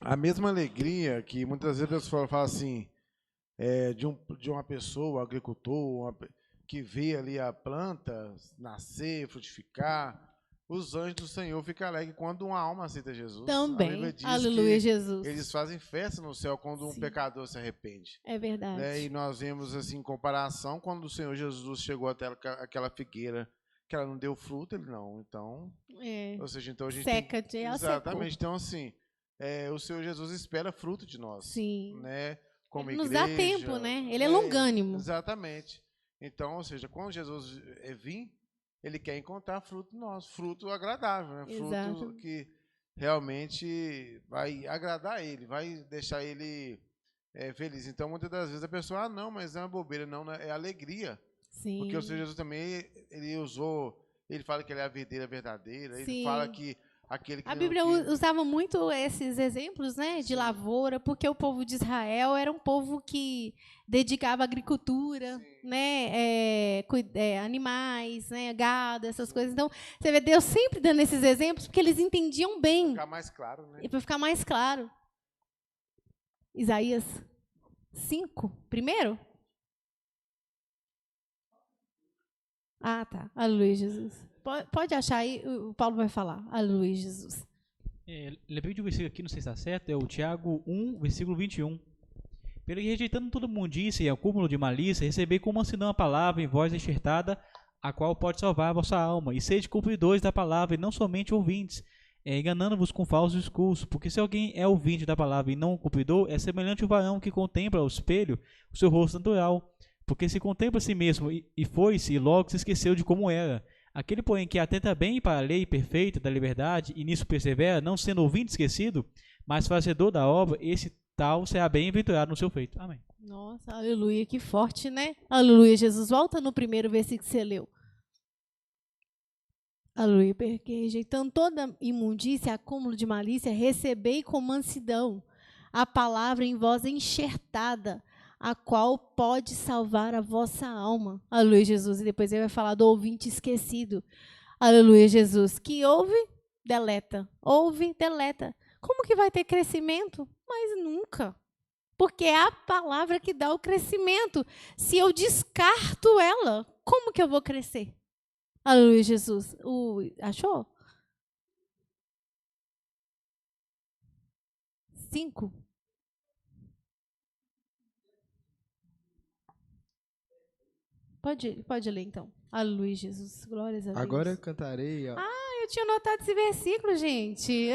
a mesma alegria que muitas vezes a pessoa fala assim, de uma pessoa, um agricultor, que vê ali a planta nascer, frutificar, os anjos do Senhor ficam alegres quando uma alma aceita Jesus. Também, aleluia, Jesus. Eles fazem festa no céu quando um pecador se arrepende. É verdade. E nós vemos, assim, em comparação, quando o Senhor Jesus chegou até aquela figueira, que ela não deu fruto, ele não. Então, ou seja, então a gente seca, exatamente. Então, assim, o Senhor Jesus espera fruto de nós. Sim. Né? Como ele nos igreja, dá tempo, né? Ele é longânimo. Exatamente. Então, ou seja, quando Jesus vir, ele quer encontrar fruto nosso, fruto agradável, né? Fruto que realmente vai agradar ele, vai deixar ele feliz. Então, muitas das vezes a pessoa, não, mas é uma bobeira, não, é alegria. Sim. Porque o Senhor Jesus também, ele fala que ele é a videira verdadeira, ele fala que a Bíblia usava muito esses exemplos, né, de lavoura, porque o povo de Israel era um povo que dedicava à agricultura, né, animais, né, gado, essas coisas. Então, você vê Deus sempre dando esses exemplos, porque eles entendiam bem. Para ficar mais claro, né? E para ficar mais claro. Isaías 5, primeiro? Tá. Aleluia, Jesus. Pode achar aí, o Paulo vai falar. Aleluia, Jesus. Lembrei de um versículo aqui, não sei se está certo, é o Tiago 1, versículo 21. Pelo que rejeitando todo imundícia e acúmulo de malícia, recebei como mansidão a palavra em voz enxertada, a qual pode salvar a vossa alma. E sede cumpridores da palavra, e não somente ouvintes, enganando-vos com falsos discursos. Porque se alguém é ouvinte da palavra e não o cumpridor, é semelhante ao varão que contempla ao espelho o seu rosto natural. Porque se contempla a si mesmo e foi-se, e logo se esqueceu de como era. Aquele, porém, que atenta bem para a lei perfeita da liberdade, e nisso persevera, não sendo ouvinte esquecido, mas fazedor da obra, esse tal será bem-aventurado no seu feito. Amém. Nossa, aleluia, que forte, né? Aleluia, Jesus. Volta no primeiro versículo que você leu. Aleluia, porque rejeitando toda imundícia, acúmulo de malícia, recebei com mansidão a palavra em vós enxertada, a qual pode salvar a vossa alma. Aleluia, Jesus. E depois ele vai falar do ouvinte esquecido. Aleluia, Jesus. Que ouve, deleta. Ouve, deleta. Como que vai ter crescimento? Mas nunca. Porque é a palavra que dá o crescimento. Se eu descarto ela, como que eu vou crescer? Aleluia, Jesus. Achou? 5. Pode ler, então. Aleluia, Jesus. Glórias a Deus. Agora eu cantarei. Eu tinha notado esse versículo, gente.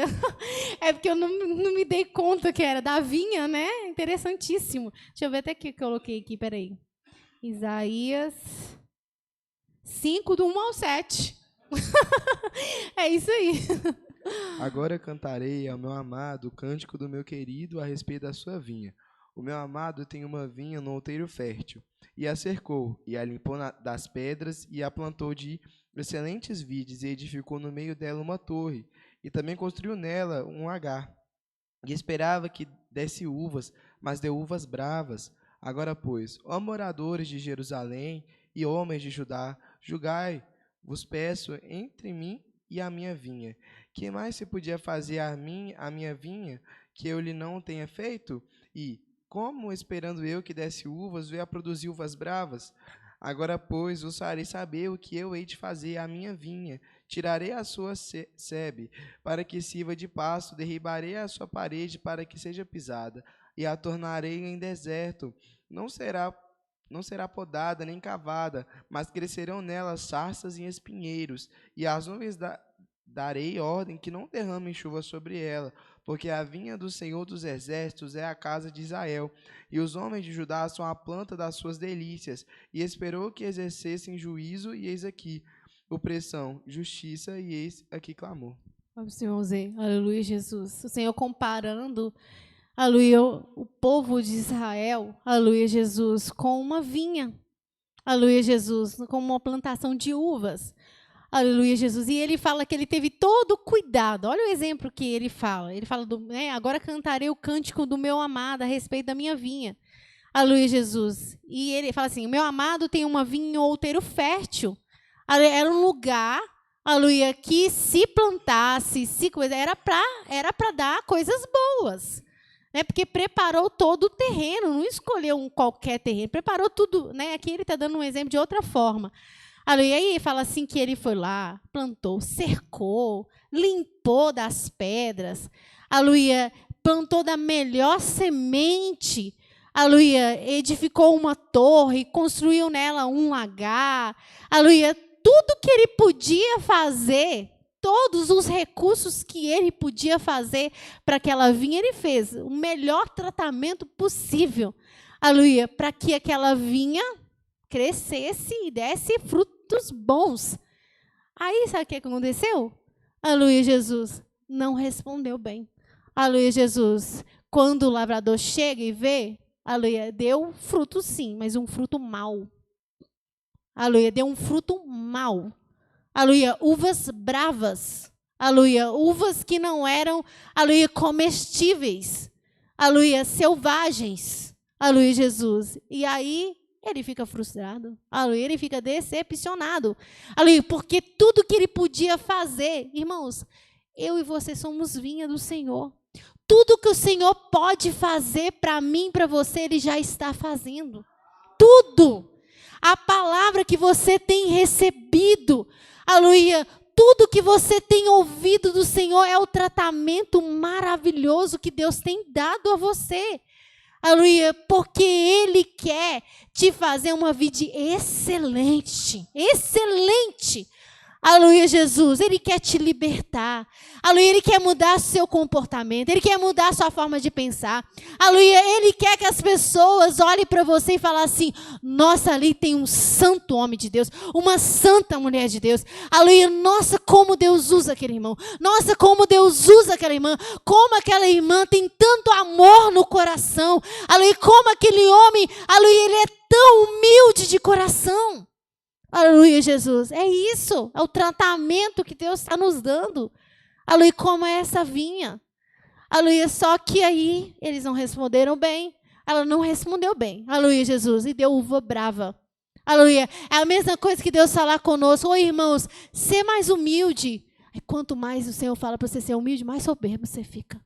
É porque eu não me dei conta que era da vinha, né? Interessantíssimo. Deixa eu ver até o que eu coloquei aqui, peraí. Isaías 5, do 1 ao 7. É isso aí. Agora cantarei ao meu amado o cântico do meu querido a respeito da sua vinha. O meu amado tem uma vinha no outeiro fértil, e a cercou, e a limpou das pedras, e a plantou de excelentes vides, e edificou no meio dela uma torre, e também construiu nela um lagar. E esperava que desse uvas, mas deu uvas bravas. Agora, pois, ó moradores de Jerusalém e homens de Judá, julgai, vos peço, entre mim e a minha vinha. Que mais se podia fazer a minha vinha, que eu lhe não tenha feito? E como, esperando eu que desse uvas, veio a produzir uvas bravas? Agora, pois, vos farei saber o que eu hei de fazer à minha vinha. Tirarei a sua sebe, para que sirva de pasto, derribarei a sua parede, para que seja pisada, e a tornarei em deserto. Não será podada nem cavada, mas crescerão nela sarças e espinheiros, e as nuvens darei ordem que não derramem chuva sobre ela, porque a vinha do Senhor dos Exércitos é a casa de Israel, e os homens de Judá são a planta das suas delícias, e esperou que exercessem juízo, e eis aqui opressão, justiça, e eis aqui clamor. Vamos, Senhor, Zé. Aleluia, Jesus. O Senhor comparando, aleluia, o povo de Israel, aleluia, Jesus, com uma vinha, aleluia, Jesus, com uma plantação de uvas. Aleluia, Jesus. E ele fala que ele teve todo o cuidado. Olha o exemplo que ele fala. Ele fala, agora cantarei o cântico do meu amado a respeito da minha vinha. Aleluia, Jesus. E ele fala assim, o meu amado tem uma vinha em outeiro fértil. Era um lugar, aleluia, que se plantasse, era para dar coisas boas. Né? Porque preparou todo o terreno, não escolheu um qualquer terreno, preparou tudo. Né? Aqui ele está dando um exemplo de outra forma. E aí fala assim que ele foi lá, plantou, cercou, limpou das pedras, aleluia, plantou da melhor semente, aleluia, edificou uma torre, construiu nela um lagar, aleluia, tudo que ele podia fazer, todos os recursos que ele podia fazer para aquela vinha, ele fez o melhor tratamento possível, aleluia, para que aquela vinha crescesse e desse frutos bons. Aí, sabe o que aconteceu? Aleluia, Jesus não respondeu bem. Aleluia, Jesus. Quando o lavrador chega e vê, aleluia, deu fruto sim, mas um fruto mau. Aleluia, deu um fruto mau. Aleluia, uvas bravas. Aleluia, uvas que não eram, aleluia, comestíveis. Aleluia, selvagens. Aleluia, Jesus. E aí ele fica frustrado, aleluia, ele fica decepcionado, aleluia, porque tudo que ele podia fazer, irmãos, eu e você somos vinha do Senhor. Tudo que o Senhor pode fazer para mim, para você, Ele já está fazendo. Tudo. A palavra que você tem recebido, aleluia, tudo que você tem ouvido do Senhor é o tratamento maravilhoso que Deus tem dado a você. Aleluia, porque Ele quer te fazer uma vida excelente, excelente. Aleluia, Jesus. Ele quer te libertar. Aleluia, Ele quer mudar seu comportamento. Ele quer mudar a sua forma de pensar. Aleluia, Ele quer que as pessoas olhem para você e falem assim: nossa, ali tem um santo homem de Deus, uma santa mulher de Deus. Aleluia, nossa, como Deus usa aquele irmão. Nossa, como Deus usa aquela irmã. Como aquela irmã tem tanto amor no coração. Aleluia, como aquele homem, aleluia, ele é tão humilde de coração. Aleluia, Jesus. É isso. É o tratamento que Deus está nos dando. Aleluia, como é essa vinha. Aleluia, só que aí eles não responderam bem. Ela não respondeu bem. Aleluia, Jesus. E deu uva brava. Aleluia. É a mesma coisa que Deus falar conosco. Ô, irmãos, ser mais humilde. Quanto mais o Senhor fala para você ser humilde, mais soberbo você fica.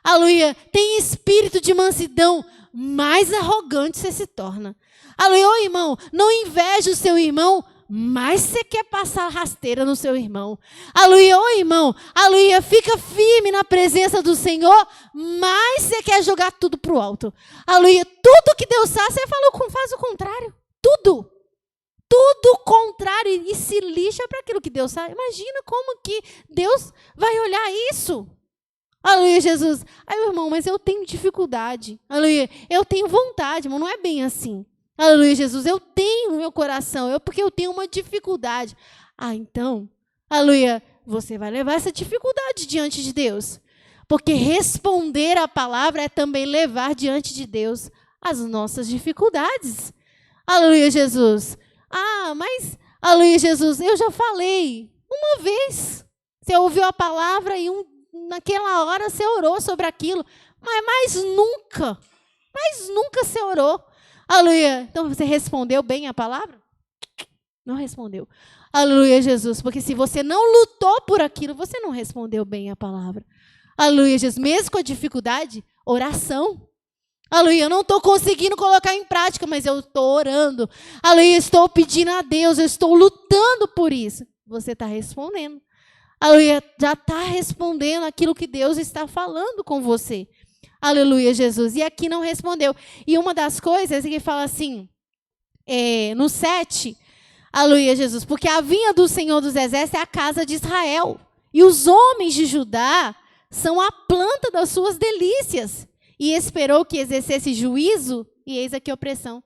Aleluia. Tem espírito de mansidão, mais arrogante você se torna. Aleluia, ô irmão, não inveja o seu irmão, mas você quer passar rasteira no seu irmão. Aleluia, ô irmão, aleluia, fica firme na presença do Senhor, mas você quer jogar tudo para o alto. Aleluia, tudo que Deus faz, você faz o contrário. Tudo. Tudo o contrário e se lixa para aquilo que Deus faz. Imagina como que Deus vai olhar isso. Aleluia, Jesus. Aí, irmão, mas eu tenho dificuldade. Aleluia, eu tenho vontade, irmão, não é bem assim. Aleluia, Jesus, eu tenho no meu coração, porque eu tenho uma dificuldade. Então, aleluia, você vai levar essa dificuldade diante de Deus. Porque responder a palavra é também levar diante de Deus as nossas dificuldades. Aleluia, Jesus. Mas, aleluia, Jesus, eu já falei uma vez. Você ouviu a palavra e naquela hora você orou sobre aquilo. Mas mais nunca você orou. Aleluia. Então você respondeu bem a palavra? Não respondeu. Aleluia, Jesus. Porque se você não lutou por aquilo, você não respondeu bem a palavra. Aleluia, Jesus. Mesmo com a dificuldade, oração. Aleluia. Eu não estou conseguindo colocar em prática, mas eu estou orando. Aleluia. Estou pedindo a Deus. Eu estou lutando por isso. Você está respondendo. Aleluia. Já está respondendo aquilo que Deus está falando com você. Aleluia, Jesus. E aqui não respondeu. E uma das coisas que fala assim, no 7, aleluia, Jesus, porque a vinha do Senhor dos Exércitos é a casa de Israel. E os homens de Judá são a planta das suas delícias. E esperou que exercesse juízo, e eis aqui opressão.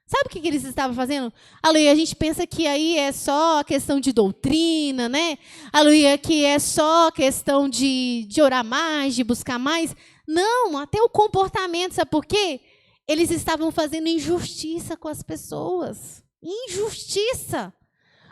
Sabe o que eles estavam fazendo? Aleluia, a gente pensa que aí é só questão de doutrina, né? Aleluia, que é só questão de orar mais, de buscar mais. Não, até o comportamento, sabe por quê? Eles estavam fazendo injustiça com as pessoas. Injustiça.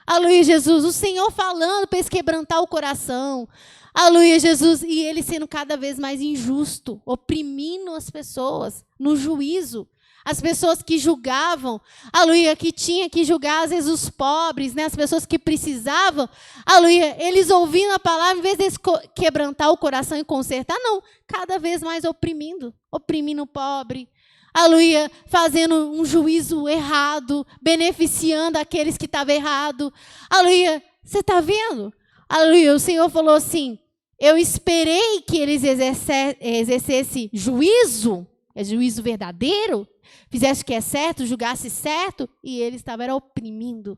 Aleluia, Jesus. O Senhor falando para eles quebrantar o coração. Aleluia, Jesus. E ele sendo cada vez mais injusto, oprimindo as pessoas no juízo. As pessoas que julgavam, aleluia, que tinha que julgar, às vezes, os pobres, né, as pessoas que precisavam, aleluia, eles ouvindo a palavra, em vez de quebrantar o coração e consertar, não, cada vez mais oprimindo o pobre, aleluia, fazendo um juízo errado, beneficiando aqueles que estavam errados, aleluia, você está vendo? Aleluia, o Senhor falou assim, eu esperei que eles exercessem juízo, juízo verdadeiro, fizesse o que é certo, julgasse certo, e ele estava oprimindo.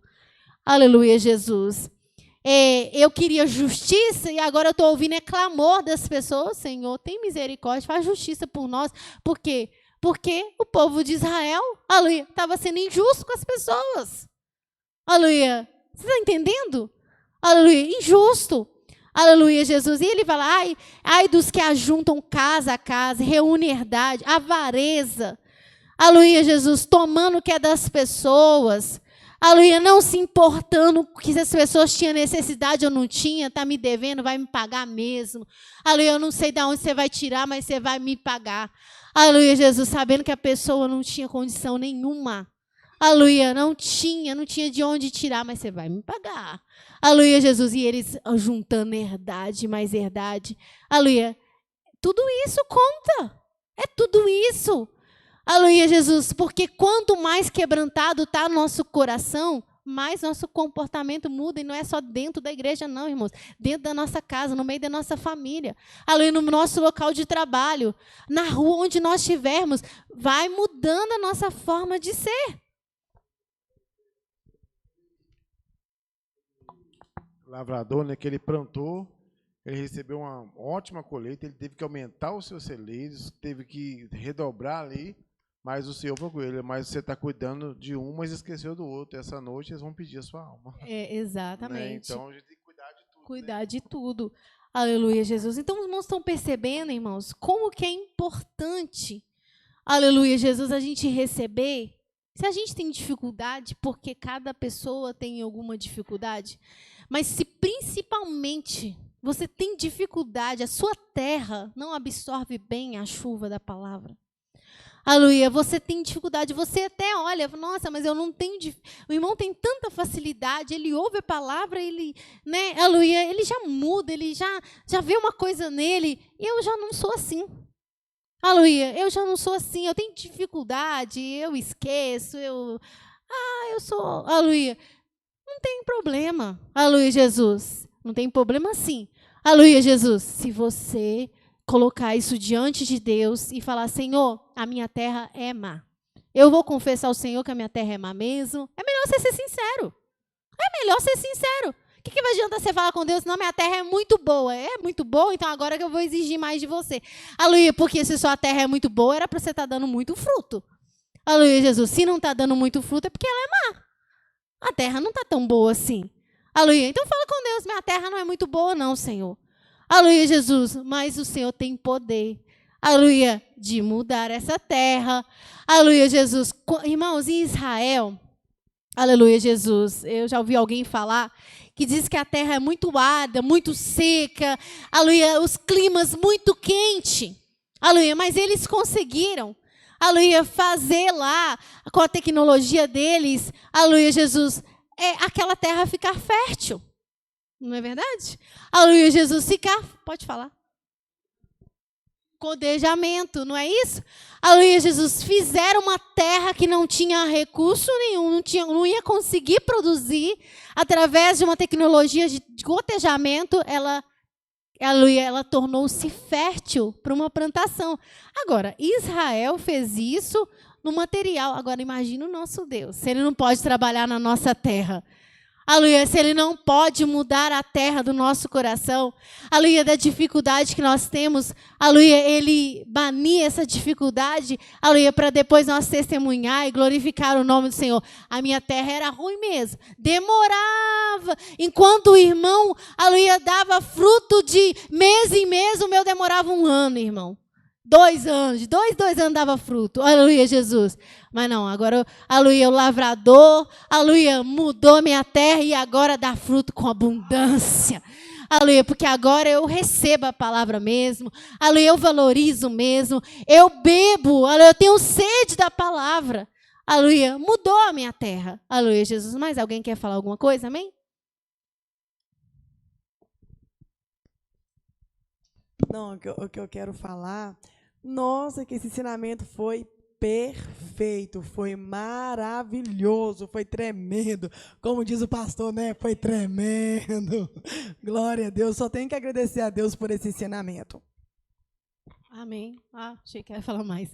Aleluia, Jesus. Eu queria justiça, e agora eu estou ouvindo clamor das pessoas. Senhor, tem misericórdia, faz justiça por nós. Por quê? Porque o povo de Israel, aleluia, estava sendo injusto com as pessoas. Aleluia. Você está entendendo? Aleluia, injusto. Aleluia, Jesus. E ele fala, ai dos que ajuntam casa a casa, reúne herdade, avareza. Aleluia, Jesus, tomando o que é das pessoas. Aleluia, não se importando que se as pessoas tinham necessidade ou não tinham, está me devendo, vai me pagar mesmo. Aleluia, eu não sei de onde você vai tirar, mas você vai me pagar. Aleluia, Jesus, sabendo que a pessoa não tinha condição nenhuma. Aleluia, não tinha de onde tirar, mas você vai me pagar. Aleluia, Jesus, e eles juntando herdade, mais herdade. Aleluia, tudo isso conta. É tudo isso. Aleluia, Jesus, porque quanto mais quebrantado está nosso coração, mais nosso comportamento muda, e não é só dentro da igreja não, irmãos, dentro da nossa casa, no meio da nossa família, aleluia, no nosso local de trabalho, na rua onde nós estivermos, vai mudando a nossa forma de ser. lavrador, né, que ele plantou, ele recebeu uma ótima colheita, ele teve que aumentar os seus celeiros, teve que redobrar ali, mas o Senhor falou com ele, mas você está cuidando de um, mas esqueceu do outro. Essa noite eles vão pedir a sua alma. Exatamente. Né? Então a gente tem que cuidar de tudo. Cuidar de tudo. Aleluia, Jesus. Então, os irmãos estão percebendo, irmãos, como que é importante, aleluia, Jesus, a gente receber. Se a gente tem dificuldade, porque cada pessoa tem alguma dificuldade, mas se principalmente você tem dificuldade, a sua terra não absorve bem a chuva da palavra. Aleluia, você tem dificuldade, você até olha, nossa, mas eu não tenho, o irmão tem tanta facilidade, ele ouve a palavra, ele, né, aleluia, ele já muda, ele já vê uma coisa nele, e eu já não sou assim. Aleluia, eu já não sou assim, eu tenho dificuldade, eu esqueço, eu sou, aleluia. Não tem problema, aleluia, Jesus, não tem problema sim. Aleluia, Jesus, se você colocar isso diante de Deus e falar, Senhor, a minha terra é má. Eu vou confessar ao Senhor que a minha terra é má mesmo. É melhor você ser sincero. É melhor ser sincero. O que vai adiantar você falar com Deus? Não, minha terra é muito boa. É muito boa, então agora que eu vou exigir mais de você. Aleluia, porque se sua terra é muito boa, era para você estar dando muito fruto. Aleluia, Jesus. Se não está dando muito fruto, é porque ela é má. A terra não está tão boa assim. Aleluia. Então fala com Deus, minha terra não é muito boa não, Senhor. Aleluia, Jesus, mas o Senhor tem poder, aleluia, de mudar essa terra. Aleluia, Jesus. Irmãos, em Israel, aleluia, Jesus, eu já ouvi alguém falar que diz que a terra é muito árida, muito seca, aleluia, os climas muito quentes, aleluia, mas eles conseguiram, aleluia, fazer lá, com a tecnologia deles, aleluia, Jesus, aquela terra ficar fértil. Não é verdade? Aleluia, Jesus, ficar, pode falar. Codejamento, não é isso? Aleluia, Jesus, fizeram uma terra que não tinha recurso nenhum, não ia conseguir produzir, através de uma tecnologia de gotejamento, ela tornou-se fértil para uma plantação. Agora, Israel fez isso no material. Agora, imagina o nosso Deus, se ele não pode trabalhar na nossa terra. Aleluia, se ele não pode mudar a terra do nosso coração, aleluia, da dificuldade que nós temos, aleluia, ele banir essa dificuldade, aleluia, para depois nós testemunhar e glorificar o nome do Senhor. A minha terra era ruim mesmo, demorava, enquanto o irmão, aleluia, dava fruto de mês em mês, o meu demorava 1 ano, irmão. 2 anos, de 2 anos dava fruto, aleluia, Jesus. Mas não, agora, aleluia, o lavrador, aleluia, mudou minha terra e agora dá fruto com abundância. Aleluia, porque agora eu recebo a palavra mesmo, aleluia, eu valorizo mesmo, eu bebo, aleluia, eu tenho sede da palavra. Aleluia, mudou a minha terra. Aleluia, Jesus. Mais alguém quer falar alguma coisa, amém? Não, o que eu quero falar, nossa, que esse ensinamento foi perfeito, foi maravilhoso, foi tremendo. Como diz o pastor, né? Foi tremendo. Glória a Deus, só tenho que agradecer a Deus por esse ensinamento. Amém. Achei que ia falar mais.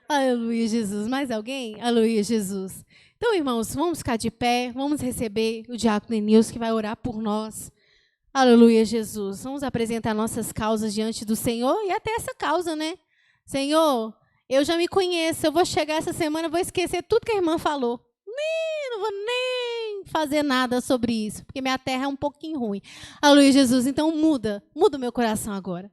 Aleluia, Jesus. Mais alguém? Aleluia, Jesus. Então, irmãos, vamos ficar de pé, vamos receber o diácono Denilson, que vai orar por nós. Aleluia, Jesus. Vamos apresentar nossas causas diante do Senhor e até essa causa, né? Senhor, eu já me conheço, eu vou chegar essa semana, vou esquecer tudo que a irmã falou. Não vou nem fazer nada sobre isso, porque minha terra é um pouquinho ruim. Aleluia, Jesus. Então muda o meu coração agora.